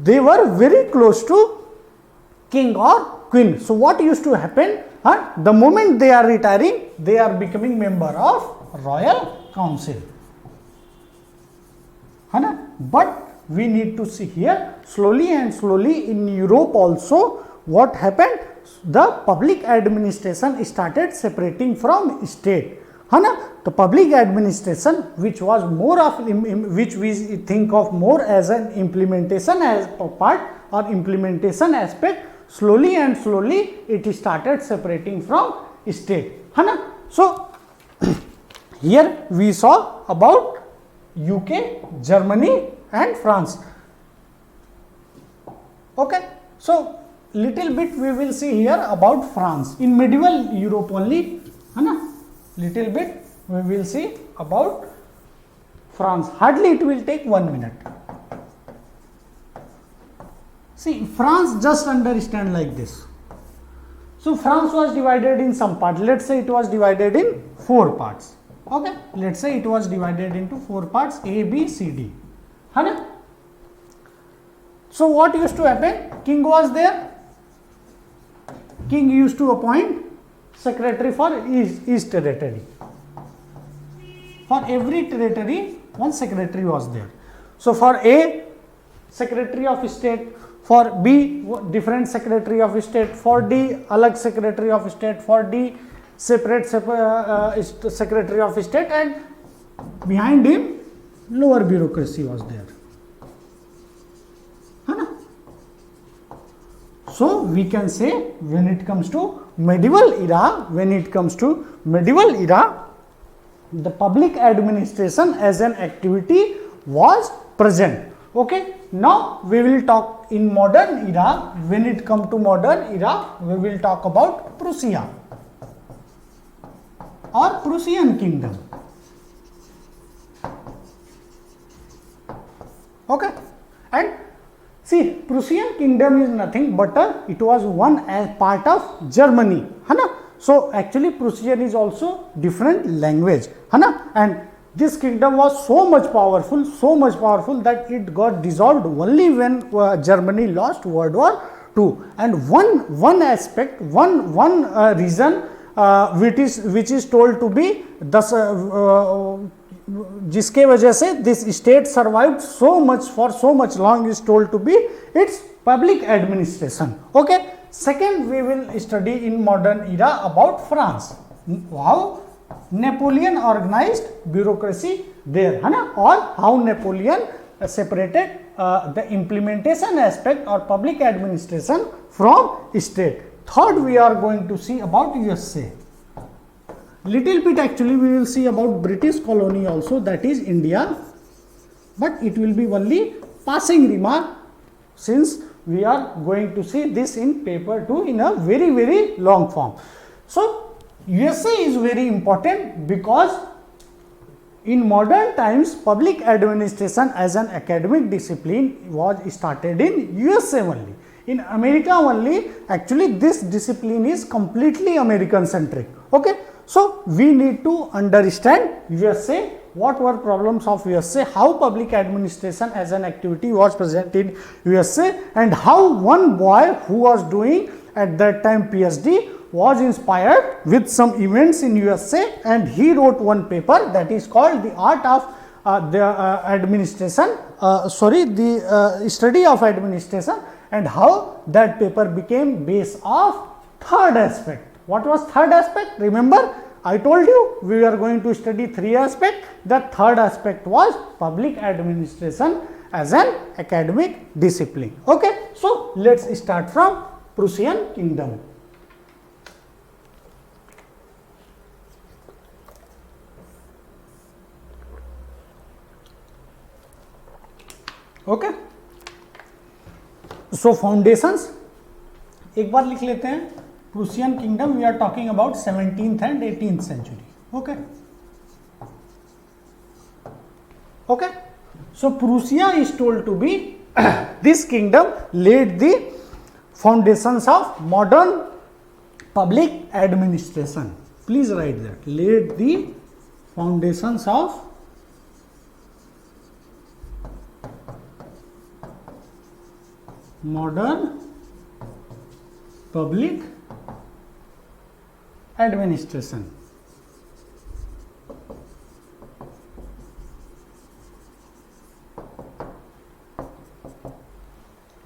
they were very close to king or queen. So what used to happen, the moment they are retiring, they are becoming member of Royal Council. But we need to see here, slowly and slowly in Europe also, what happened, the public administration started separating from state. The public administration, which was more of, which we think of more as an implementation as a part or implementation aspect, slowly and slowly it started separating from state. So here we saw about UK, Germany and France. Okay. So little bit we will see here about France. In medieval Europe only, little bit we will see about France. Hardly it will take 1 minute. See, France, just understand like this. So France was divided in some parts. Let's say it was divided in 4 parts. Okay. Let's say it was divided into 4 parts, A, B, C, D. So what used to happen? King was there. King used to appoint secretary for each territory. For every territory, one secretary was there. So for A, secretary of state. For B, different secretary of state. For D, alag secretary of state. For D, separate secretary of state, and behind him lower bureaucracy was there. So we can say when it comes to medieval era, the public administration as an activity was present. Okay. Now we will talk in modern era. When it comes to modern era, we will talk about Prussia or Prussian kingdom. Okay. And see, Prussian kingdom is nothing but it was one as part of Germany. So actually Prussian is also different language. And this kingdom was so much powerful that it got dissolved only when Germany lost World War II. And one aspect, one reason which is told to be जिसके वजह से this state survived for so much long is told to be its public administration. Okay. Second, we will study in modern era about France, how Napoleon organized bureaucracy there, or how Napoleon separated the implementation aspect or public administration from state. Third, we are going to see about USA. Little bit actually we will see about British colony also, that is India. but it will be only passing remark, since we are going to see this in paper 2 in a very long form. So USA is very important because in modern times public administration as an academic discipline was started in USA only. In America only, actually this discipline is completely American centric. Okay, so we need to understand USA, what were problems of USA, how public administration as an activity was present in USA, and how one boy who was doing at that time PhD was inspired with some events in USA, and he wrote one paper that is called The Art of Study of Administration, and how that paper became base of third aspect. What was third aspect? Remember, I told you we are going to study three aspects. The third aspect was public administration as an academic discipline. Okay, so let's start from Prussian Kingdom. Okay, so foundations एक बार लिख लेते हैं. Prussian Kingdom, we are talking about 17th and 18th century. Okay. Okay. So Prussia is told to be this kingdom laid the foundations of modern public administration. Please write that. Laid the foundations of modern public administration.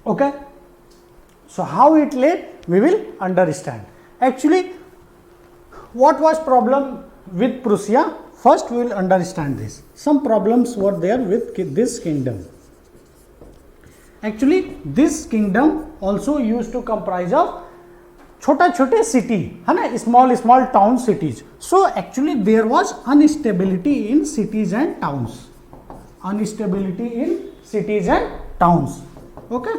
Okay, so how it led we will understand. Actually, what was problem with Prussia? First we will understand this. Some problems were there with this kingdom. Actually, this kingdom also used to comprise of छोटे city, है ना, small town cities. So actually there was instability in cities and towns. Instability in cities and towns. Okay,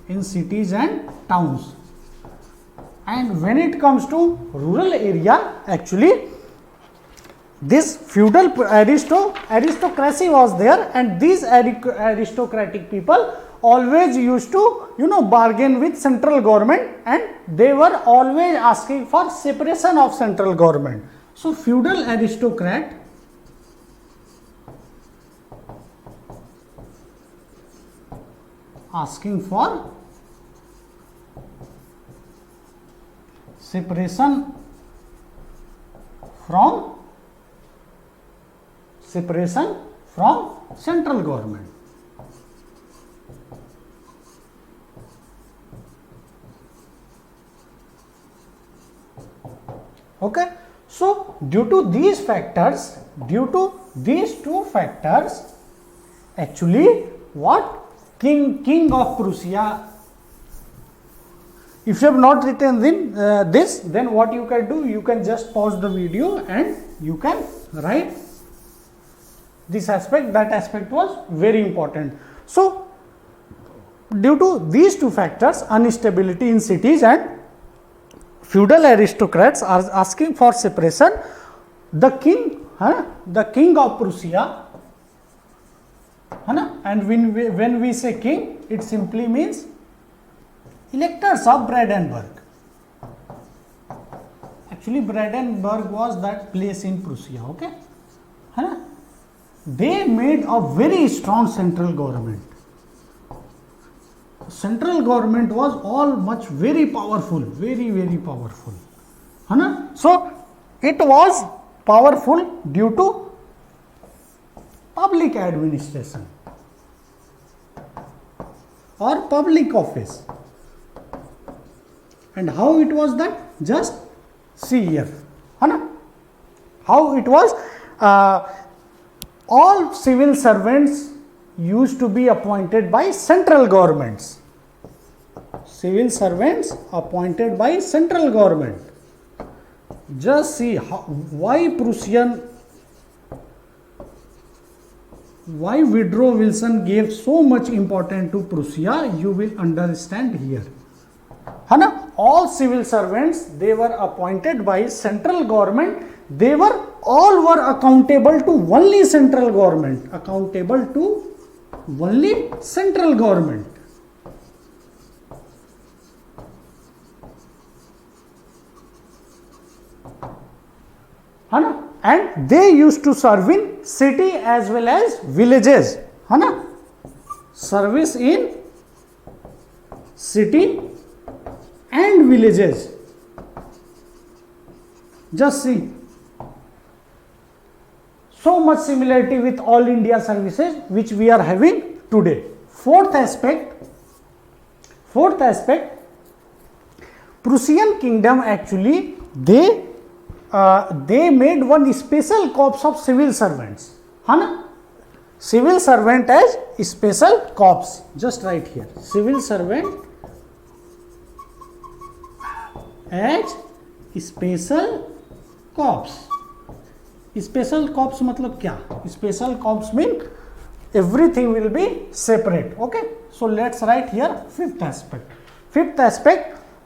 in cities and towns. And when it comes to rural area, actually this feudal aristocracy was there, and these aristocratic people always used to bargain with central government, and they were always asking for separation of central government. So feudal aristocrat asking for separation from central government. Okay, so due to these two factors, actually what king of Prussia, if you have not written this, then what you can do, you can just pause the video and you can write this aspect. That aspect was very important. So due to these two factors, instability in cities and feudal aristocrats are asking for separation, the king of Prussia, and when we say king, it simply means electors of Brandenburg. Actually Brandenburg was that place in Prussia. Okay, they made a very strong central government. Central government was very powerful, very powerful. So it was powerful due to public administration or public office. And how it was that? Just see here. How it was? All civil servants used to be appointed by central governments. Civil servants appointed by central government. Just see why Prussian why Woodrow Wilson gave so much importance to Prussia, you will understand here. है ना, all civil servants, they were appointed by central government, they were all were accountable to only central government, accountable to only central government. है ना, and they used to serve in city as well as villages. है ना, service in city and villages. Just see, so much similarity with all India services which we are having today. Fourth aspect, Prussian kingdom actually they made one special corps of civil servants. है ना, civil servant as special corps. Just write here, civil servant as special corps. Special cops मतलब क्या? Special cops mean everything will be separate. Okay, so let's write here fifth aspect,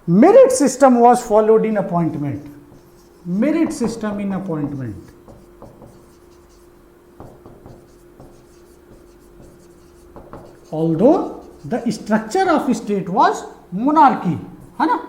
merit system was followed in appointment. Merit system in appointment. Although the structure of state was monarchy, है ना,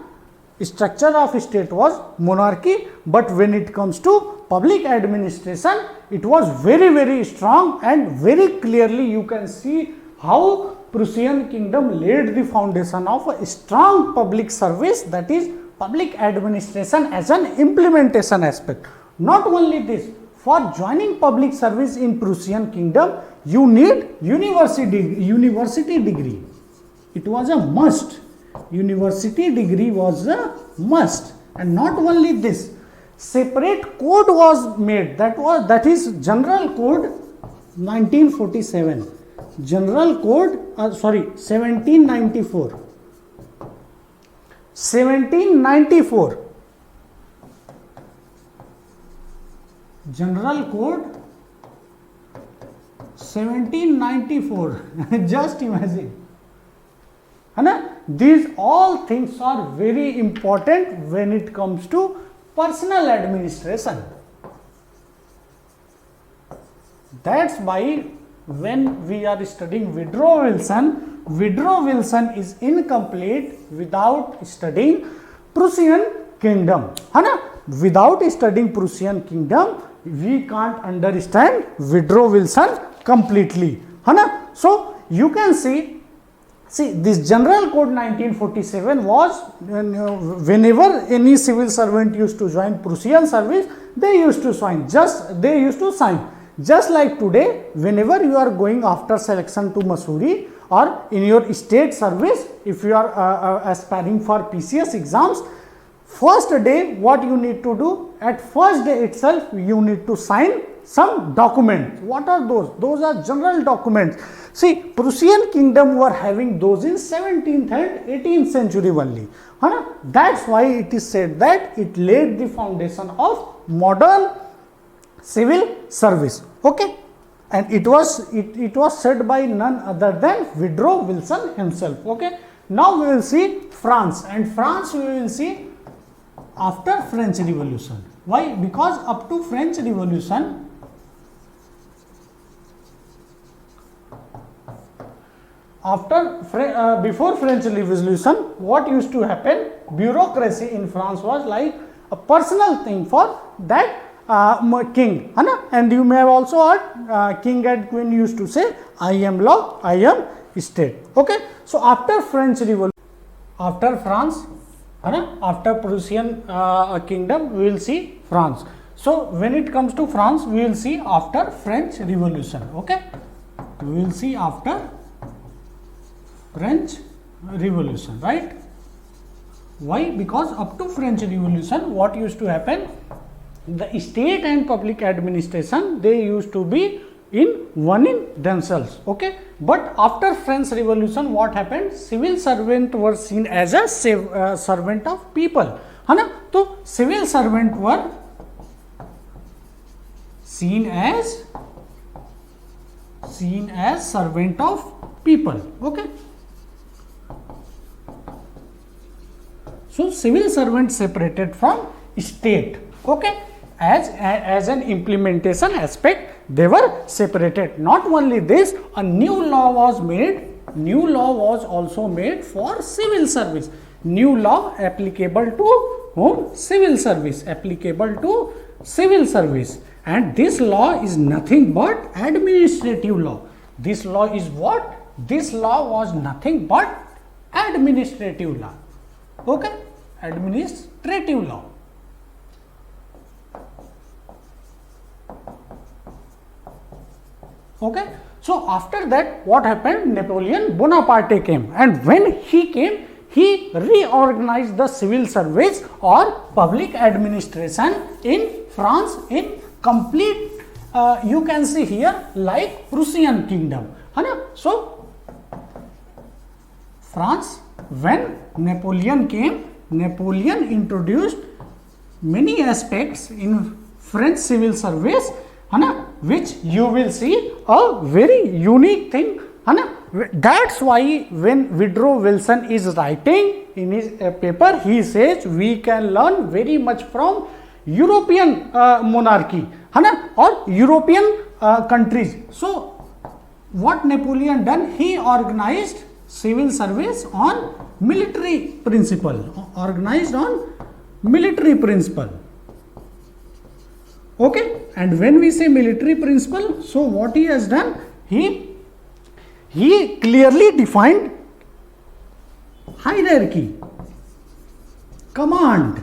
structure of state was monarchy, but when it comes to public administration, it was very, very strong, and very clearly you can see how Prussian kingdom laid the foundation of a strong public service, that is public administration as an implementation aspect. Not only this, for joining public service in Prussian kingdom, you need university degree. It was a must. University degree was a must, and not only this, separate code was made, that is General Code 1947, General Code 1794, General Code 1794. Just imagine, है ना, these all things are very important when it comes to personal administration. That's why when we are studying Woodrow Wilson is incomplete without studying Prussian kingdom. है ना, without studying Prussian kingdom, we can't understand Woodrow Wilson completely. है ना, so you can see this General Code 1947 was, whenever any civil servant used to join Prussian service, they used to sign. Just like today, whenever you are going after selection to Missouri or in your state service, if you are aspiring for PCS exams, first day what you need to do, at first day itself you need to sign some documents. What are those? Those are general documents. See, Prussian kingdom were having those in 17th and 18th century only. That's why it is said that it laid the foundation of modern civil service. Okay, and it was said by none other than Woodrow Wilson himself. Okay, now we will see France, and France we will see after French Revolution. Why? Because up to French Revolution, before French Revolution, what used to happen? Bureaucracy in France was like a personal thing for that king, and you may have also heard king and queen used to say, "I am law, I am state." Okay, so after French Revolution, after France, after Prussian kingdom, we will see France. So when it comes to France, we will see after French Revolution. Okay, we will see after French Revolution, right? Why? Because up to French Revolution, what used to happen? The state and public administration, they used to be one in themselves. Okay, but after French Revolution, what happened? Civil servant were seen as a servant of people. So civil servant were seen as seen as servant of people. Okay. So civil servant separated from state. Okay. As an implementation aspect, they were separated. Not only this, a new law was made. New law was also made for civil service. New law applicable to whom? Civil service. Applicable to civil service. And this law is nothing but administrative law. This law is what? This law was nothing but administrative law. Okay? Administrative law. Okay. So after that, what happened? Napoleon Bonaparte came, and when he came, he reorganized the civil service or public administration in France in complete, you can see here, like Prussian kingdom. So France, when Napoleon came, Napoleon introduced many aspects in French civil service, which you will see a very unique thing. That's why when Woodrow Wilson is writing in his paper, he says we can learn very much from European monarchy or European countries. So what Napoleon done? He organized civil service on military principle. Organized on military principle. Okay, and when we say military principle, so what he has done? He clearly defined hierarchy, command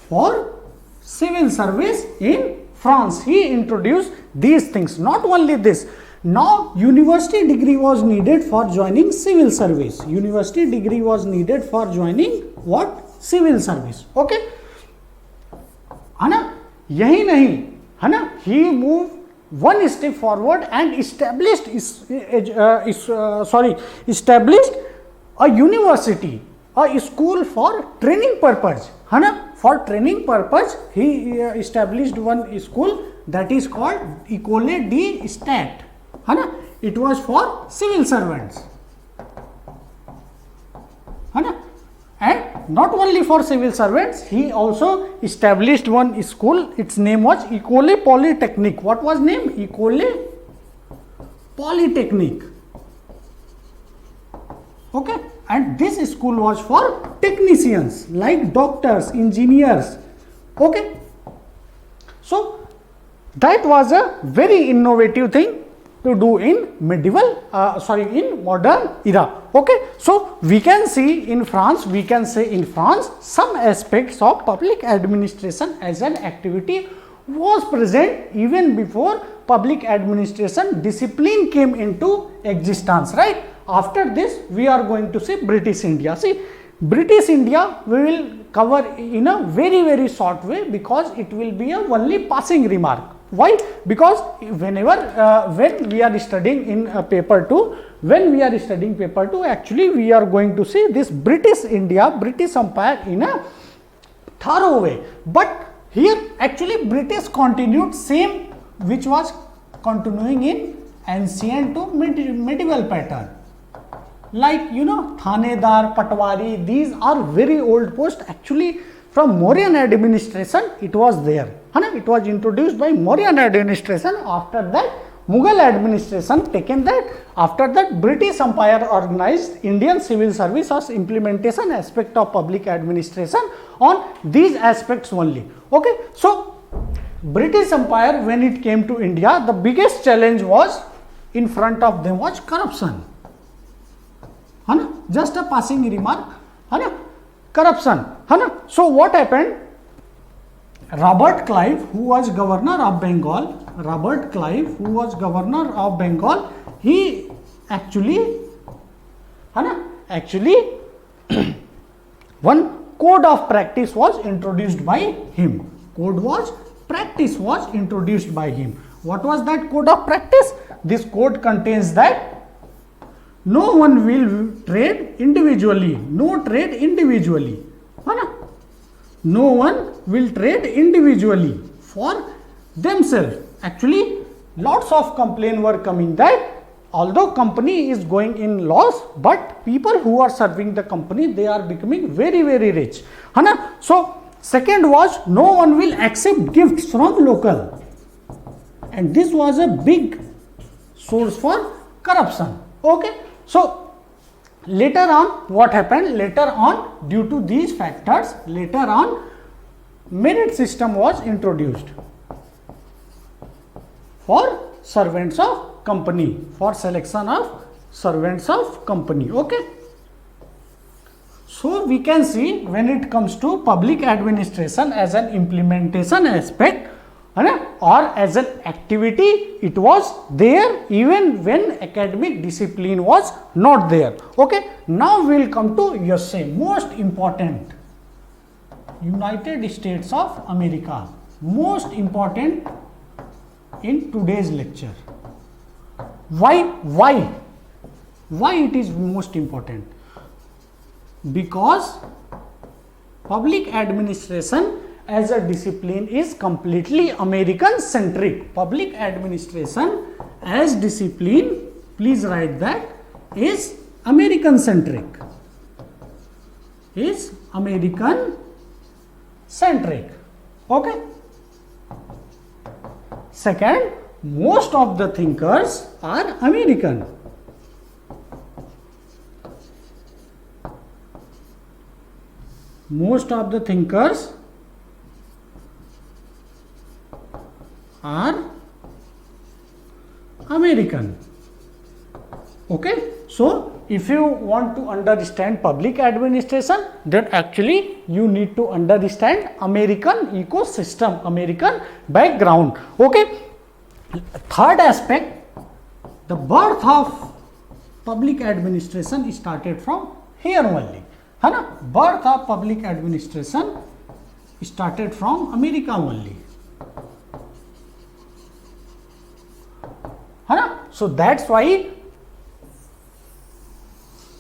for civil service in France. He introduced these things. Not only this, now university degree was needed for joining civil service. University degree was needed for joining what? Civil service. Okay. यही नहीं, he moved one step forward and established a university, a school for training purpose. For training purpose, he established one school that is called École des Stats. It was for civil servants. And not only for civil servants, he also established one school. Its name was École Polytechnique. What was name? École Polytechnique. Okay, and this school was for technicians like doctors, engineers. Okay, so that was a very innovative thing to do in in modern era. Okay, so we can see in France, some aspects of public administration as an activity was present even before public administration discipline came into existence, right? After this, we are going to see British India. See, British India we will cover in a very, very short way, because it will be a only passing remark. Why? Because whenever when we are studying in paper 2, actually we are going to see this British India, British Empire in a thorough way. But here actually British continued same which was continuing in ancient to medieval pattern. Like Thanedar, Patwari, these are very old posts. Actually from Mauryan administration it was there. It was introduced by Mauryan administration. After that Mughal administration taken that. After that British Empire organized Indian civil service as implementation aspect of public administration on these aspects only. Okay, so British Empire, when it came to India, the biggest challenge was in front of them was corruption. Just a passing remark. Corruption. So what happened? Robert Clive, who was governor of Bengal, he actually one code of practice was introduced by him. Practice was introduced by him. What was that code of practice? This code contains that no one will trade individually. No trade individually. No one will trade individually for themselves. Actually, lots of complaints were coming that although company is going in loss, but people who are serving the company, they are becoming very, very rich. Hana? So, second was no one will accept gifts from local. And this was a big source for corruption. Okay. So, later on what happened? Later on, due to these factors, later on merit system was introduced for servants of company, for selection of servants of company. Okay. So, we can see when it comes to public administration as an implementation aspect or as an activity, it was there even when academic discipline was not there. Okay. Now, we will come to USA, most important, United States of America, most important in today's lecture. Why it is most important? Because public administration as a discipline is completely American centric. Public administration as discipline, please write that, is American centric. Is American centric. Okay. Second, most of the thinkers are American. Most of the thinkers are American. Okay. So, if you want to understand public administration, then actually you need to understand American ecosystem, American background. Okay. Third aspect, the birth of public administration started from here only. Birth of public administration started from America only. So, that is why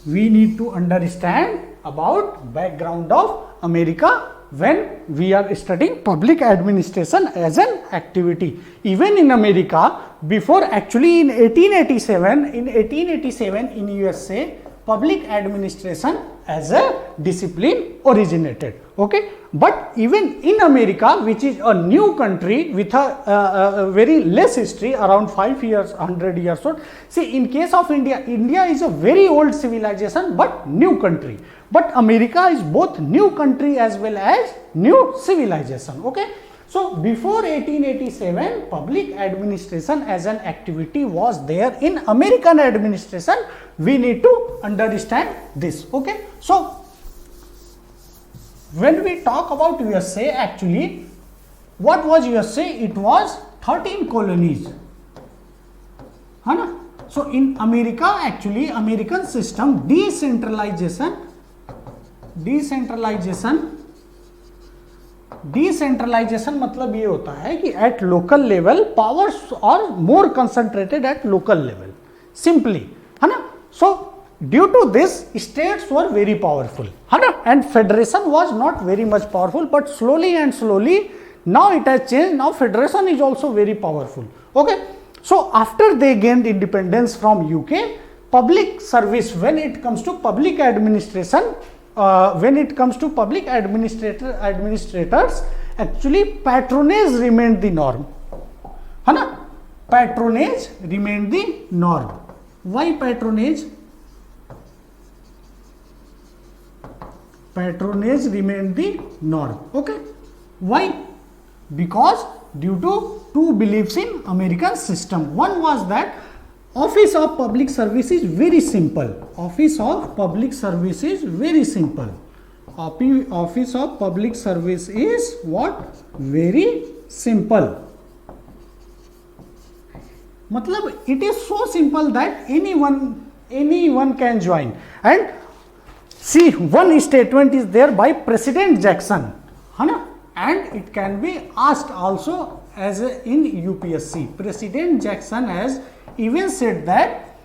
we need to understand about background of America when we are studying public administration as an activity. Even in America, before actually in 1887 in USA, public administration as a discipline originated. Okay. But even in America, which is a new country with a very less history, around 5 years, 100 years old. See, in case of India, India is a very old civilization but new country. But America is both new country as well as new civilization. Okay. So, before 1887, public administration as an activity was there in American administration. We need to understand this. Okay. So, when we talk about USA, actually, what was USA? It was 13 colonies. So, in America, actually, American system, decentralization मतलब ये होता है कि at local level powers are more concentrated at local level, simply, है ना. So, due to this, states were very powerful, and federation was not very much powerful, but slowly and slowly now it has changed. Now federation is also very powerful. Okay. So, after they gained independence from UK, public service, when it comes to public administration, when it comes to public administrators, actually patronage remained the norm. Patronage remained the norm. Why patronage? Patronage remained the norm. Okay. Why? Because due to two beliefs in American system. One was that office of public service is very simple. Office of public service is very simple. Office of public service is what? Very simple. Matlab, it is so simple that anyone can join. And see, one statement is there by President Jackson, and it can be asked also as in UPSC. President Jackson has even said that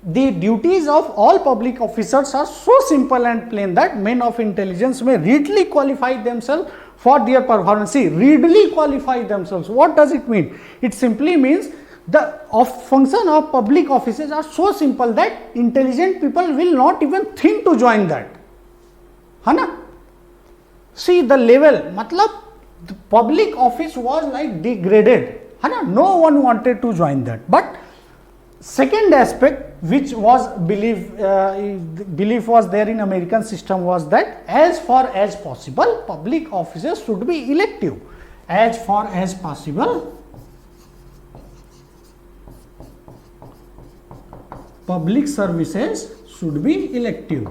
the duties of all public officers are so simple and plain that men of intelligence may readily qualify themselves for their performance. See, readily qualify themselves. What does it mean? It simply means the function of public offices are so simple that intelligent people will not even think to join that. है ना? See the level, मतलब the public office was like degraded. है ना? No one wanted to join that. But second aspect which was belief was there in American system was that as far as possible public offices should be elective. As far as possible public services should be elective.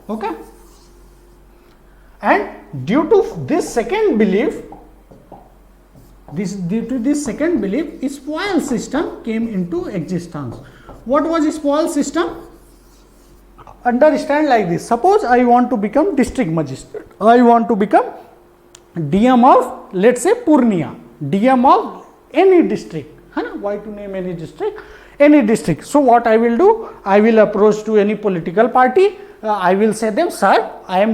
Okay. And due to this second belief, spoil system came into existence. What was spoil system? Understand like this. Suppose I want to become district magistrate. I want to become DM of, let's say, Purnia, DM of any district. Why to name any district? Any district. So what I will do? I will approach to any political party. I will say them, sir, I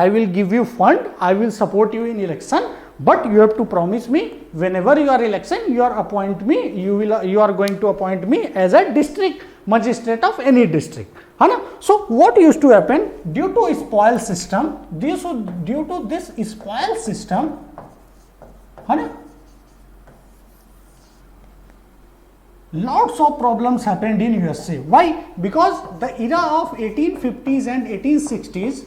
will give you fund, I will support you in election, but you have to promise me whenever you are election, you are going to appoint me as a district magistrate of any district. So what used to happen due to spoil system? Due to this spoil system, lots of problems happened in USA. Why? Because the era of 1850s and 1860s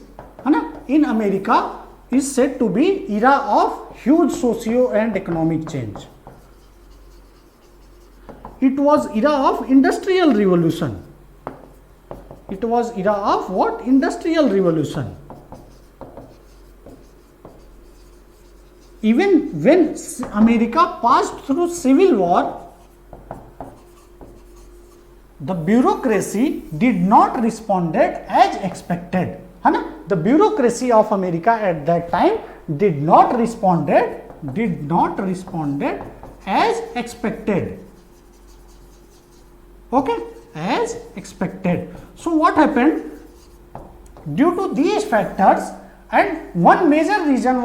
in America is said to be era of huge socio and economic change. It was era of industrial revolution. It was era of what? Industrial revolution. Even when America passed through civil war, the bureaucracy did not responded as expected. The bureaucracy of America at that time did not responded as expected. Okay, as expected. So what happened? Due to these factors, and one major reason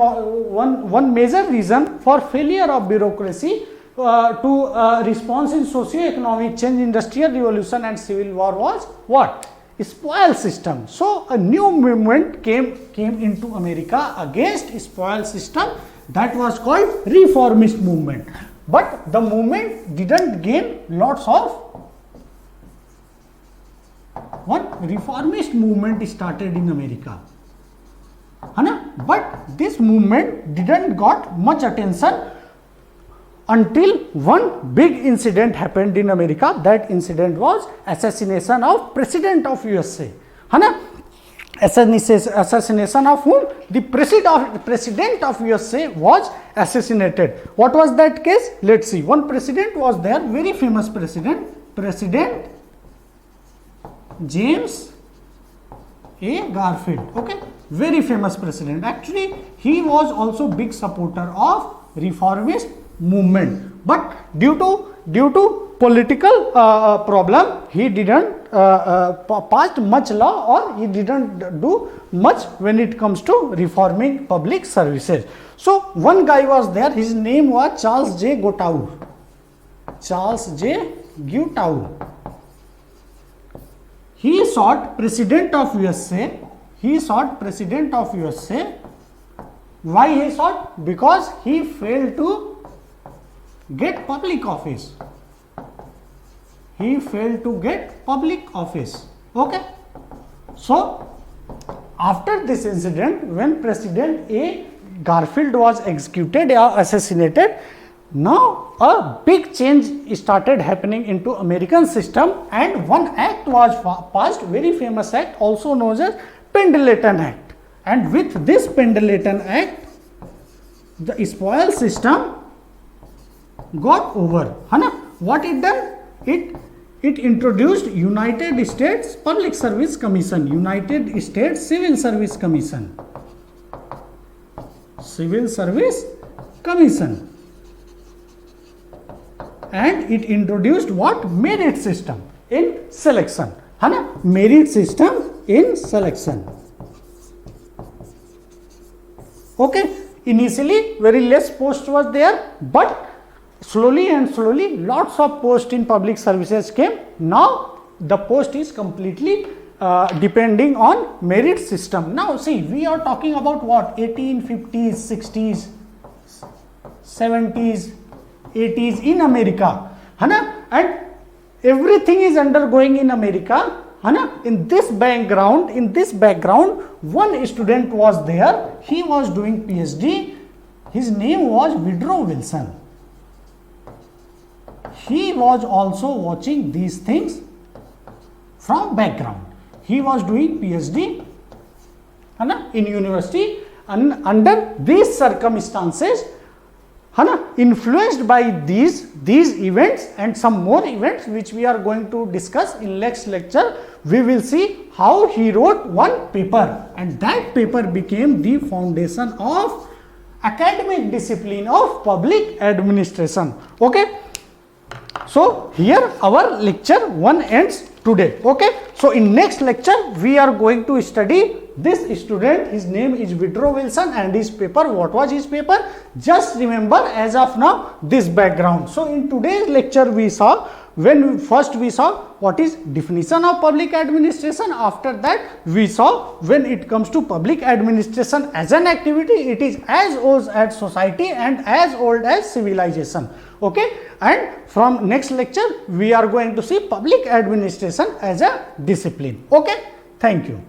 for failure of bureaucracy to response in socio-economic change, industrial revolution and civil war was what? Spoil system. So a new movement came into America against spoil system, that was called reformist movement. But the movement didn't gain lots of. One reformist movement started in America, but this movement didn't got much attention until one big incident happened in America. That incident was assassination of President of USA. Assassination of whom? The President of USA was assassinated. What was that case? Let's see. One president was there, very famous President James A. Garfield. Okay, very famous president. Actually, he was also big supporter of reformist movement, but due to political problem, he didn't pass much law, or he didn't do much when it comes to reforming public services. So one guy was there, his name was Charles J. Gutow. He sought President of USA. Why he sought? Because he failed to get public office. Okay. So after this incident, when President A. Garfield was executed or assassinated, now a big change started happening into American system, and one act was passed, very famous act, also known as Pendleton Act. And with this Pendleton Act, the spoil system got over. What it done? It introduced United States Public Service Commission, United States Civil Service Commission. and it introduced what? Merit system in selection, है ना? Merit system in selection. Okay, initially very less post was there, but slowly and slowly lots of posts in public services came. Now the post is completely depending on merit system. Now see, we are talking about what? 1850s, 60s, 70s, 80s in America, है ना? And everything is undergoing in America, है ना? In this background, one student was there. He was doing PhD. His name was Woodrow Wilson. He was also watching these things from background. He was doing PhD, है ना, in university, and under these circumstances, है ना, influenced by these events and some more events which we are going to discuss in next lecture, we will see how he wrote one paper, and that paper became the foundation of academic discipline of public administration. Okay. So here our lecture 1 ends today. Okay. So in next lecture we are going to study this student. His name is Woodrow Wilson, and his paper, what was his paper? Just remember as of now this background. So in today's lecture we saw, first we saw what is definition of public administration. After that we saw when it comes to public administration as an activity, it is as old as society and as old as civilization. Okay, and from next lecture we are going to see public administration as a discipline. Okay, thank you.